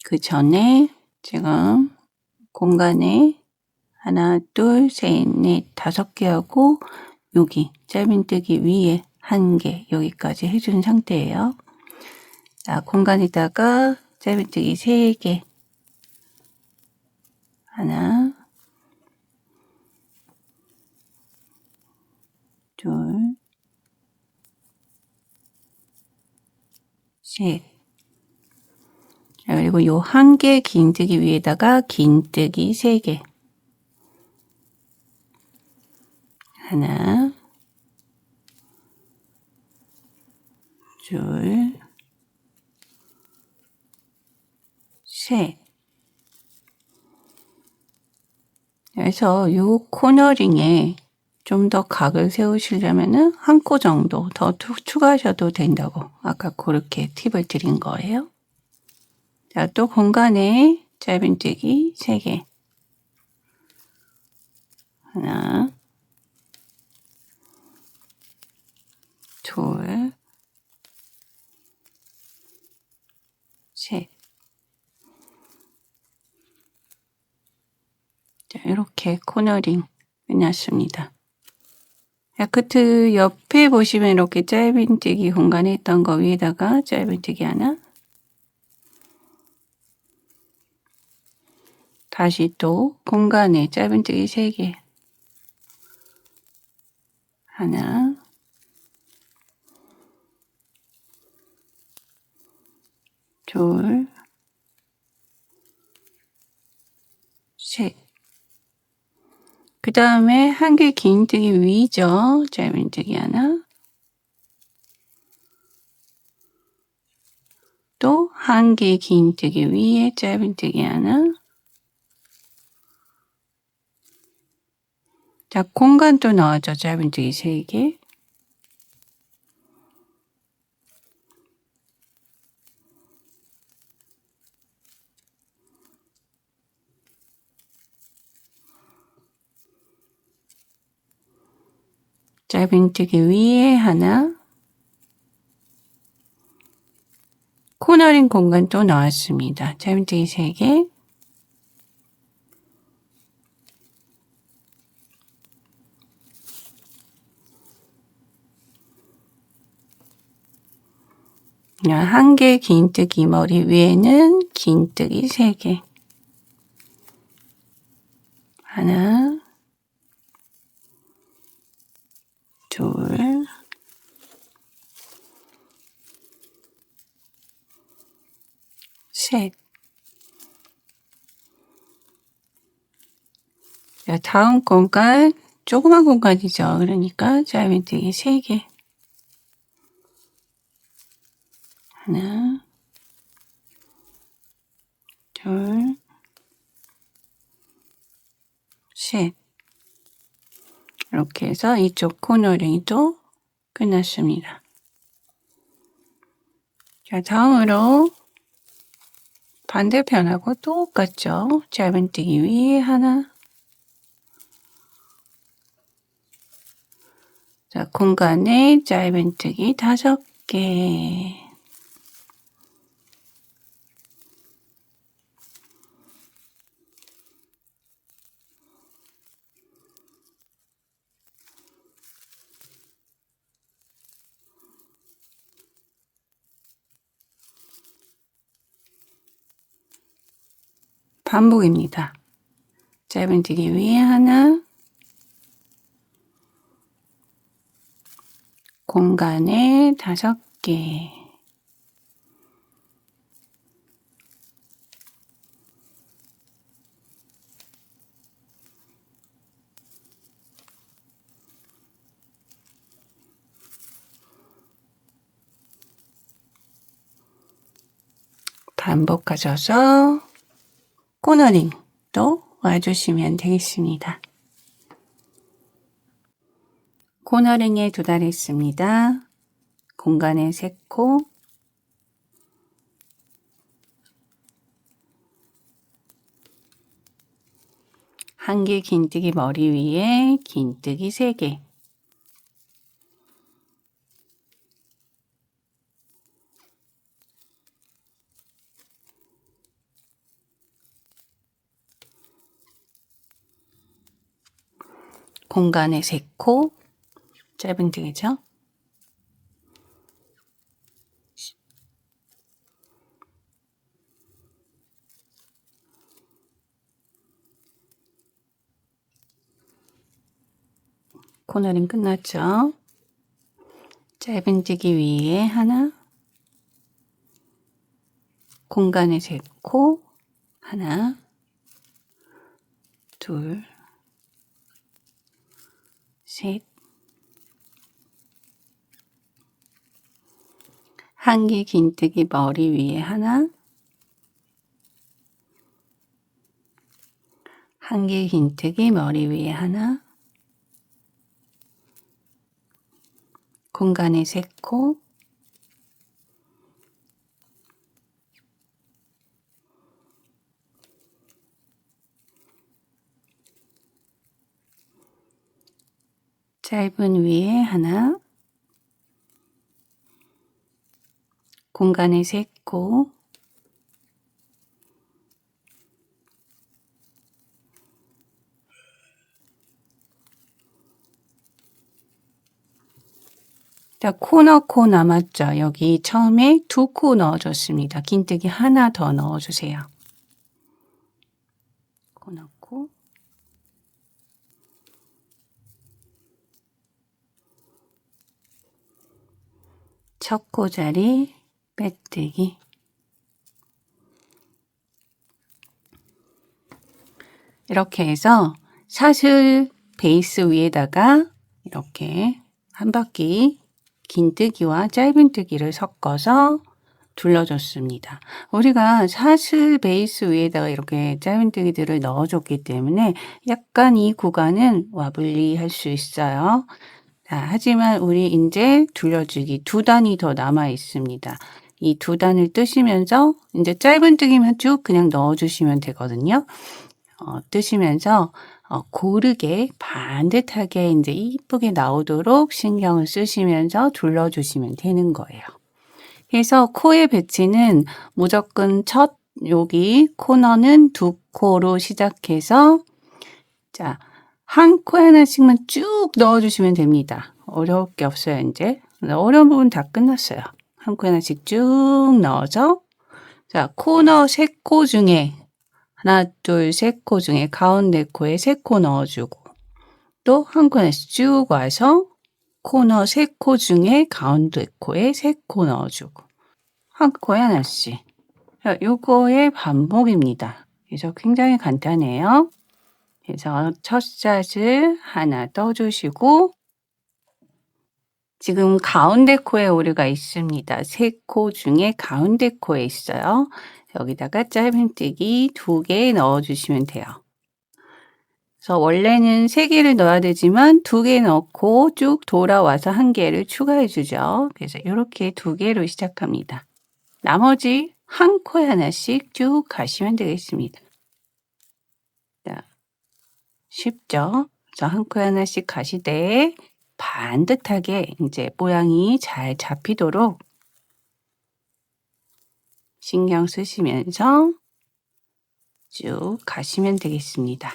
그 전에 지금 공간에 하나, 둘, 셋, 넷, 5개 하고 여기 짧은뜨기 위에 1개 여기까지 해준 상태예요. 자, 공간에다가 짧은뜨기 3개 하나, 둘, 셋. 자, 그리고 요 1개 긴뜨기 위에다가 긴뜨기 3개. 하나, 둘, 셋. 그래서 이 코너링에 좀 더 각을 세우시려면은 한 코 정도 더 추가하셔도 된다고 아까 그렇게 팁을 드린 거예요. 자, 또 공간에 짧은뜨기 3개. 하나, 둘, 셋. 자, 이렇게 코너링 끝났습니다. 끝 옆에 보시면 이렇게 짧은뜨기 공간에 있던 거 위에다가 짧은뜨기 하나, 다시 또 공간에 짧은뜨기 3개, 하나, 둘, 셋. 그 다음에 한 개 긴뜨기 위죠. 짧은뜨기 하나, 또 한 개 긴뜨기 위에 짧은뜨기 하나. 자, 공간 또 넣어줘. 짧은뜨기 3개. 짧은뜨기 위에 하나, 코너링 공간 또 넣었습니다. 짧은뜨기 3개, 한 개 긴뜨기 머리 위에는 긴뜨기 3개, 하나, 둘, 셋. 자, 다음 공간 조그만 공간이죠. 그러니까 짧은뜨기 3개, 하나, 둘, 셋. 이렇게 해서 이쪽 코너링도 끝났습니다. 자, 다음으로 반대편하고 똑같죠. 짧은뜨기 위에 하나. 자, 공간에 짧은뜨기 5개. 반복입니다. 짧은뜨기 위에 하나, 공간에 5개. 반복하셔서 코너링 또 와주시면 되겠습니다. 코너링에 도달했습니다. 공간에 3코, 한 개 긴뜨기 머리 위에 긴뜨기 3개, 공간에 3코, 짧은뜨기죠. 코너링 끝났죠. 짧은뜨기 위에 하나, 공간에 3코, 하나, 둘, 셋, 한 개 긴뜨기 머리 위에 하나, 한 개 긴뜨기 머리 위에 하나, 공간에 3코, 짧은 위에 하나, 공간에 3코, 자, 코 넣고 남았죠? 여기 처음에 2코 넣어줬습니다. 긴뜨기 하나 더 넣어주세요. 코 넣고, 첫 코자리 빼뜨기, 이렇게 해서 샷을 베이스 위에다가 이렇게 한 바퀴 긴뜨기와 짧은뜨기를 섞어서 둘러줬습니다. 우리가 샷을 베이스 위에다가 이렇게 짧은뜨기들을 넣어줬기 때문에 약간 이 구간은 와불리할 수 있어요. 자, 하지만 우리 이제 둘러주기 2단이 더 남아 있습니다. 이 2단을 뜨시면서 이제 짧은뜨기만 쭉 그냥 넣어주시면 되거든요. 뜨시면서 고르게 반듯하게 이제 이쁘게 나오도록 신경을 쓰시면서 둘러주시면 되는 거예요. 그래서 코의 배치는 무조건 첫 여기 코너는 2코로 시작해서 자, 한 코에 하나씩만 쭉 넣어주시면 됩니다. 어려울 게 없어요, 이제. 어려운 부분 다 끝났어요. 한 코에 하나씩 쭉 넣어서 자, 코너 3코 중에 하나, 둘, 3코 중에 가운데 코에 3코 넣어주고 또 한 코에 하나씩 쭉 와서 코너 3코 중에 가운데 코에 3코 넣어주고 한 코에 하나씩. 자, 요거의 반복입니다. 그래서 굉장히 간단해요. 그래서 첫 샷을 하나 떠주시고 지금 가운데 코에 오류가 있습니다. 3코 중에 가운데 코에 있어요. 여기다가 짧은뜨기 2개 넣어주시면 돼요. 그래서 원래는 3개를 넣어야 되지만 2개 넣고 쭉 돌아와서 1개를 추가해 주죠. 그래서 이렇게 2개로 시작합니다. 나머지 한 코에 하나씩 쭉 가시면 되겠습니다. 자, 쉽죠? 그래서 한 코에 하나씩 가시되 반듯하게 이제 모양이 잘 잡히도록 신경 쓰시면서 쭉 가시면 되겠습니다.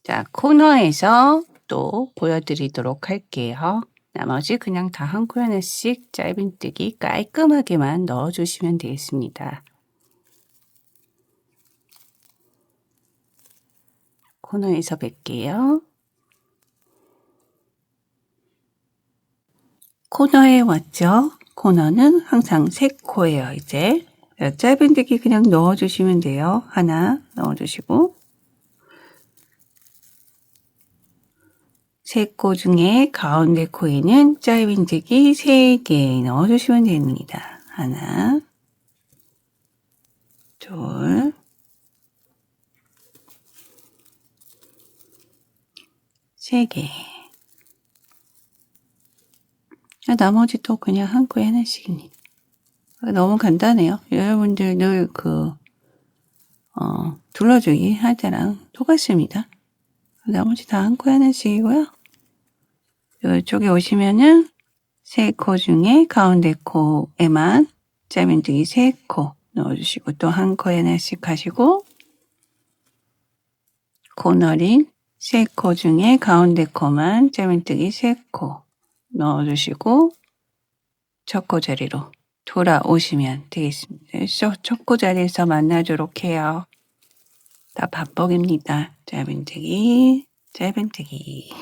자, 코너에서 또 보여드리도록 할게요. 나머지 그냥 다 한 코에 하나씩 짧은뜨기 깔끔하게만 넣어주시면 되겠습니다. 코너에서 뵐게요. 코너에 왔죠? 코너는 항상 3코예요, 이제. 짧은뜨기 그냥 넣어주시면 돼요. 하나 넣어주시고 3코 중에 가운데 코에는 짧은뜨기 3개 넣어주시면 됩니다. 하나, 둘, 세 개. 나머지 또 그냥 한 코에 하나씩입니다. 너무 간단해요. 여러분들 늘 둘러주기 할 때랑 똑같습니다. 나머지 다 한 코에 하나씩이고요. 이쪽에 오시면은 3코 중에 가운데 코에만 짧은뜨기 3코 넣어주시고 또 한 코에 하나씩 하시고 코너링 3코 중에 가운데 코만 짧은뜨기 3코 넣어주시고 첫 코 자리로 돌아오시면 되겠습니다. 첫 코 자리에서 만나도록 해요. 다 반복입니다. 짧은뜨기, 짧은뜨기.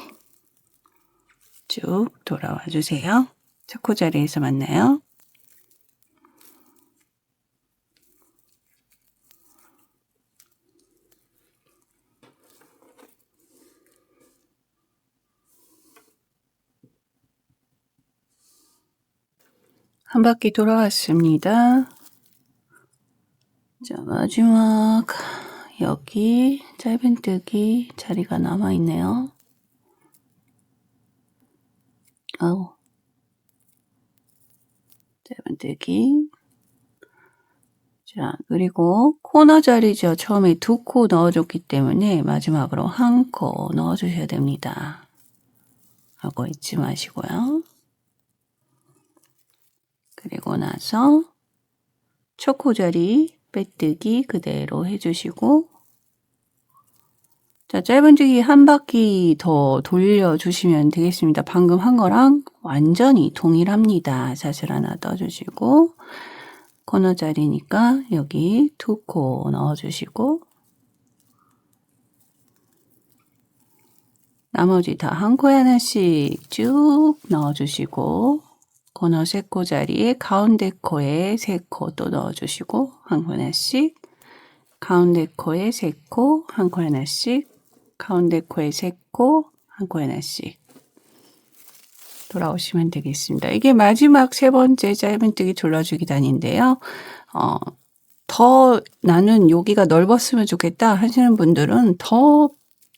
쭉 돌아와 주세요. 첫 코 자리에서 만나요. 한 바퀴 돌아왔습니다. 자, 마지막 여기 짧은뜨기 자리가 남아있네요. 짧은뜨기. 자, 그리고 코너 자리죠. 처음에 2코 넣어줬기 때문에 마지막으로 1코 넣어주셔야 됩니다. 하고 잊지 마시고요. 그리고 나서 초코 자리 빼뜨기 그대로 해주시고, 자, 짧은뜨기 한 바퀴 더 돌려주시면 되겠습니다. 방금 한 거랑 완전히 동일합니다. 사슬 하나 떠주시고, 코너 자리니까 여기 2코 넣어주시고, 나머지 다 1코에 하나씩 쭉 넣어주시고, 코너 3코 자리에 가운데 코에 3코 또 넣어주시고, 1코 하나씩, 가운데 코에 3코, 1코 하나씩, 가운데 코에 3코, 1코 하나씩 돌아오시면 되겠습니다. 이게 마지막 3번째 짧은뜨기 둘러주기 단인데요. 더 나는 여기가 넓었으면 좋겠다 하시는 분들은 더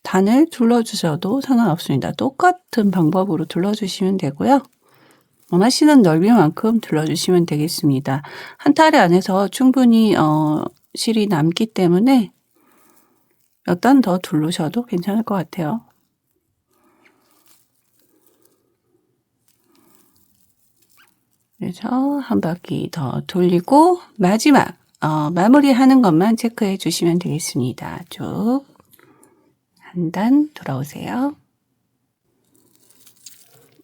단을 둘러주셔도 상관없습니다. 똑같은 방법으로 둘러주시면 되고요. 원하시는 넓이만큼 둘러주시면 되겠습니다. 한 타래 안에서 충분히 실이 남기 때문에 몇 단 더 둘르셔도 괜찮을 것 같아요. 그래서 한 바퀴 더 돌리고 마지막 마무리하는 것만 체크해 주시면 되겠습니다. 쭉 한 단 돌아오세요.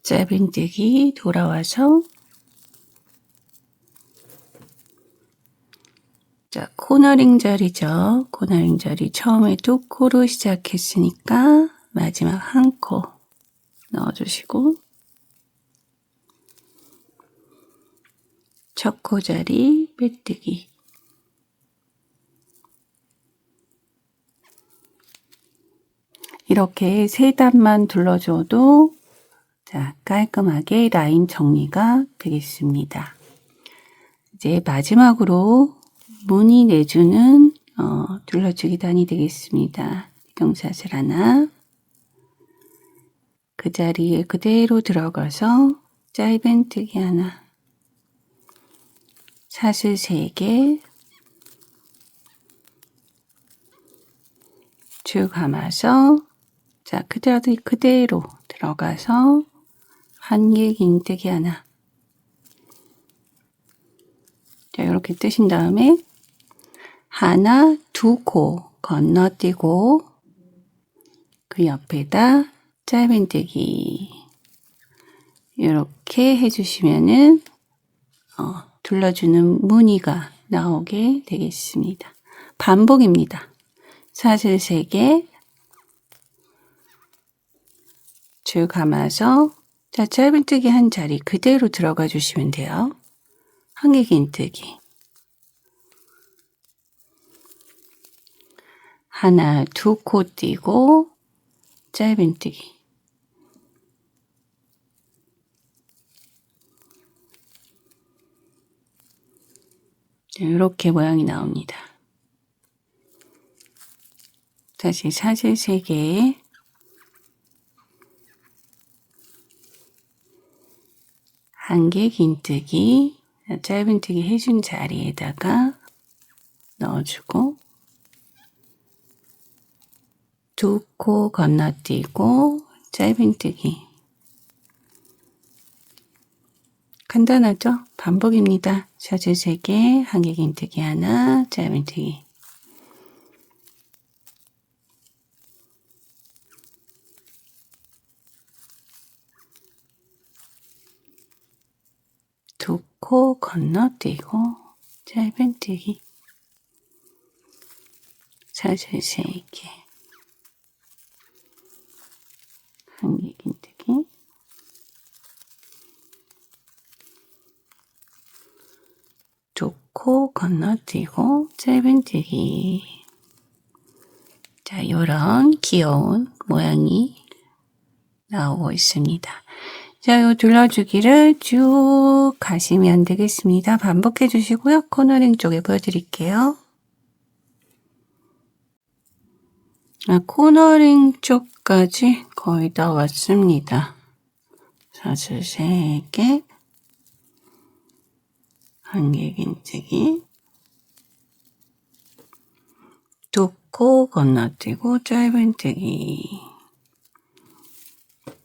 짧은뜨기 돌아와서, 자, 코너링 자리죠. 코너링 자리 처음에 2코로 시작했으니까 마지막 1코 넣어주시고, 첫 코 자리 빼뜨기. 이렇게 3단만 둘러줘도 자, 깔끔하게 라인 정리가 되겠습니다. 이제 마지막으로 무늬 내주는 둘러주기 단이 되겠습니다. 이동사슬 하나, 그 자리에 그대로 들어가서 짧은뜨기 하나, 사슬 3개 쭉 감아서, 자, 그대로 들어가서 한개 긴뜨기 하나. 자, 이렇게 뜨신 다음에 하나, 2코 건너뛰고 그 옆에다 짧은뜨기 이렇게 해주시면은 둘러주는 무늬가 나오게 되겠습니다. 반복입니다. 사슬 3개 줄 감아서, 자, 짧은뜨기 한 자리 그대로 들어가 주시면 돼요. 한개 긴뜨기 하나, 2코 띄고 짧은뜨기 이렇게 모양이 나옵니다. 다시 사슬 3개 한개 긴뜨기, 짧은뜨기 해준 자리에다가 넣어주고 2코 건너뛰고 짧은뜨기. 간단하죠? 반복입니다. 사슬 3개, 한개 긴뜨기 하나, 짧은뜨기. 두 코 건너뛰고 짧은뜨기. 사슬 3개, 한개 긴뜨기. 두 코 건너뛰고 짧은뜨기. 자, 요런 귀여운 모양이 나오고 있습니다. 자, 요 둘러주기를 쭉 가시면 되겠습니다. 반복해 주시고요. 코너링 쪽에 보여드릴게요. 코너링 쪽까지 거의 다 왔습니다. 사슬 3개, 한개 긴뜨기, 두 코 건너뛰고 짧은뜨기.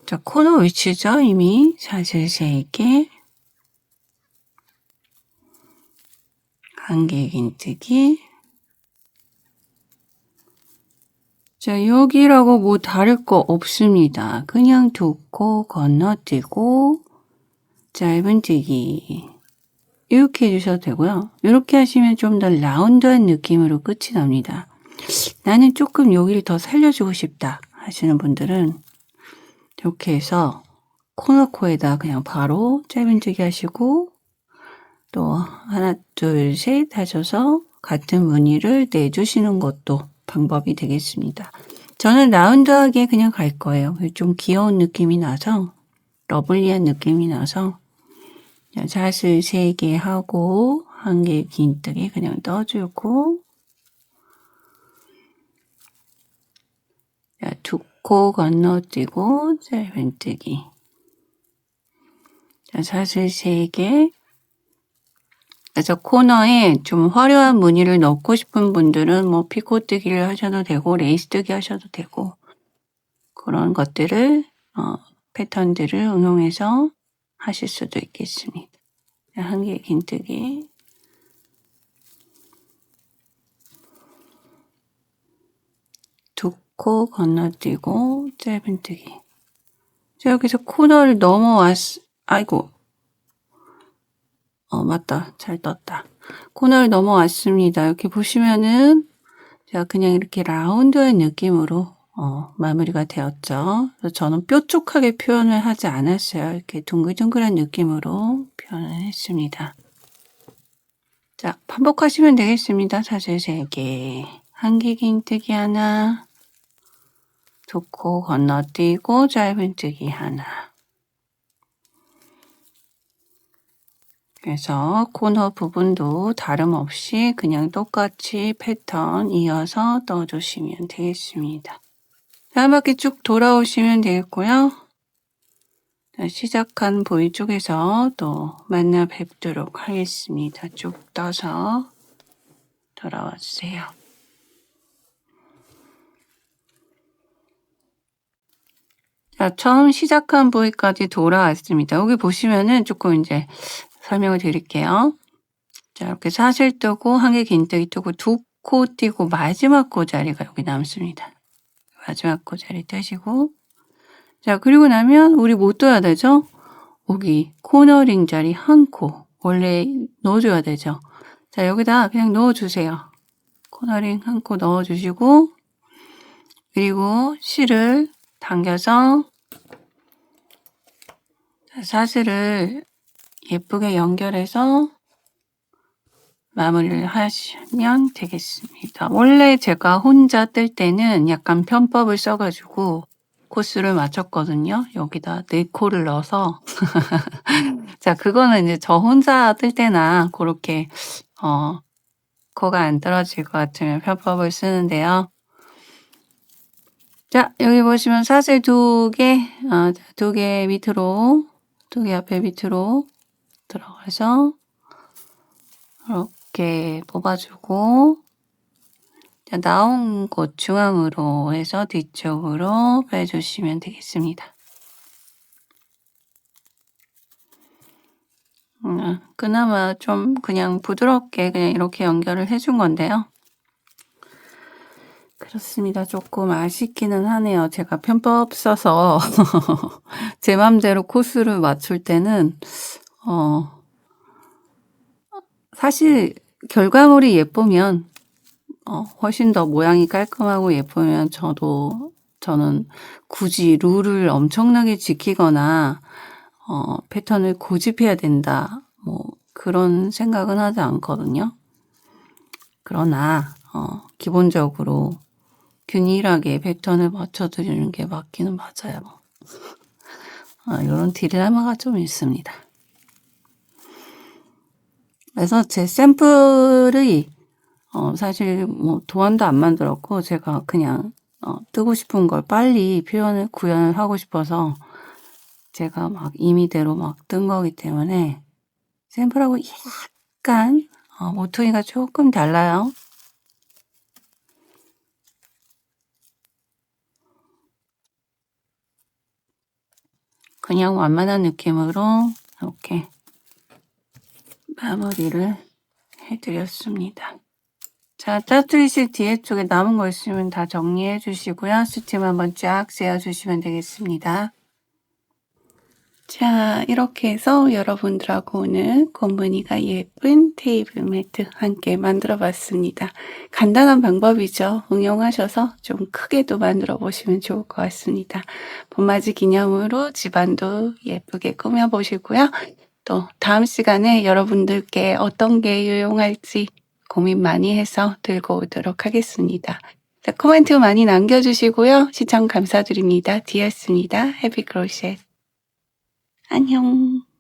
자, 코너 위치죠, 이미. 사슬 3개, 한개 긴뜨기. 자, 여기라고 뭐 다를 거 없습니다. 그냥 두 코 건너뛰고 짧은뜨기. 이렇게 해주셔도 되고요. 이렇게 하시면 좀 더 라운드한 느낌으로 끝이 납니다. 나는 조금 여기를 더 살려주고 싶다 하시는 분들은 이렇게 해서 코너 코에다 그냥 바로 짧은뜨기 하시고 또 하나 둘 셋 하셔서 같은 무늬를 내주시는 것도 방법이 되겠습니다. 저는 라운드하게 그냥 갈 거예요. 좀 귀여운 느낌이 나서 러블리한 느낌이 나서 사슬 3개 하고 한 개 긴뜨기 그냥 떠주고 두 코 건너뛰고 짧은뜨기. 사슬 3개. 그래서 코너에 좀 화려한 무늬를 넣고 싶은 분들은 뭐 피코뜨기를 하셔도 되고 레이스뜨기 하셔도 되고 그런 것들을 패턴들을 응용해서 하실 수도 있겠습니다. 한 개 긴뜨기. 두 코 건너뛰고 짧은뜨기. 자, 여기서 코너를 아이고. 맞다. 잘 떴다. 코너를 넘어왔습니다. 이렇게 보시면은 제가 그냥 이렇게 라운드한 느낌으로 마무리가 되었죠. 그래서 저는 뾰족하게 표현을 하지 않았어요. 이렇게 둥글둥글한 느낌으로 표현을 했습니다. 자, 반복하시면 되겠습니다. 사슬 3개, 한 개 긴뜨기 하나, 두 코 건너뛰고 짧은뜨기 하나. 그래서 코너 부분도 다름없이 그냥 똑같이 패턴 이어서 떠주시면 되겠습니다. 한 바퀴 쭉 돌아오시면 되겠고요. 시작한 부위 쪽에서 또 만나 뵙도록 하겠습니다. 쭉 떠서 돌아와 주세요. 자, 처음 시작한 부위까지 돌아왔습니다. 여기 보시면은 조금 이제 설명을 드릴게요. 자, 이렇게 사슬 뜨고 한 개 긴뜨기 뜨고 두 코 띄고 마지막 코 자리가 여기 남습니다. 마지막 코 자리 뜨시고 자, 그리고 나면 우리 뭐 떠야 되죠? 여기 코너링 자리 한 코 원래 넣어줘야 되죠. 자, 여기다 그냥 넣어주세요. 코너링 한 코 넣어주시고 그리고 실을 당겨서 사슬을 예쁘게 연결해서 마무리를 하시면 되겠습니다. 원래 제가 혼자 뜰 때는 약간 편법을 써가지고 코스를 맞췄거든요. 여기다 4코를 넣어서 자, 그거는 이제 저 혼자 뜰 때나 그렇게 코가 안 떨어질 것 같으면 편법을 쓰는데요. 자, 여기 보시면 사슬 2개, 2개 밑으로, 2개 앞에 밑으로 들어가서 이렇게 뽑아주고 자, 나온 곳 중앙으로 해서 뒤쪽으로 빼주시면 되겠습니다. 그나마 좀 그냥 부드럽게 그냥 이렇게 연결을 해준 건데요. 그렇습니다. 조금 아쉽기는 하네요. 제가 편법 써서 제 맘대로 코스를 맞출 때는 사실 결과물이 예쁘면 훨씬 더 모양이 깔끔하고 예쁘면 저는 굳이 룰을 엄청나게 지키거나 패턴을 고집해야 된다 뭐 그런 생각은 하지 않거든요. 그러나 기본적으로 균일하게 패턴을 맞춰드리는 게 맞기는 맞아요. 이런 딜레마가 좀 있습니다. 그래서 제 샘플이 사실 뭐 도안도 안 만들었고 제가 그냥 뜨고 싶은 걸 빨리 구현을 하고 싶어서 제가 막 임의대로 막 뜬 거기 때문에 샘플하고 약간 모퉁이가 조금 달라요. 그냥 완만한 느낌으로 이렇게 마무리를 해드렸습니다. 자, 짜투리실 뒤에 쪽에 남은 거 있으면 다 정리해 주시고요. 스팀 한번 쫙 세워 주시면 되겠습니다. 자, 이렇게 해서 여러분들하고 오늘 곰무늬가 예쁜 테이블 매트 함께 만들어 봤습니다. 간단한 방법이죠. 응용하셔서 좀 크게도 만들어 보시면 좋을 것 같습니다. 봄맞이 기념으로 집안도 예쁘게 꾸며 보시고요. 또 다음 시간에 여러분들께 어떤 게 유용할지 고민 많이 해서 들고 오도록 하겠습니다. 자, 코멘트 많이 남겨주시고요. 시청 감사드립니다. 디였습니다. 해피 크로셋. 안녕.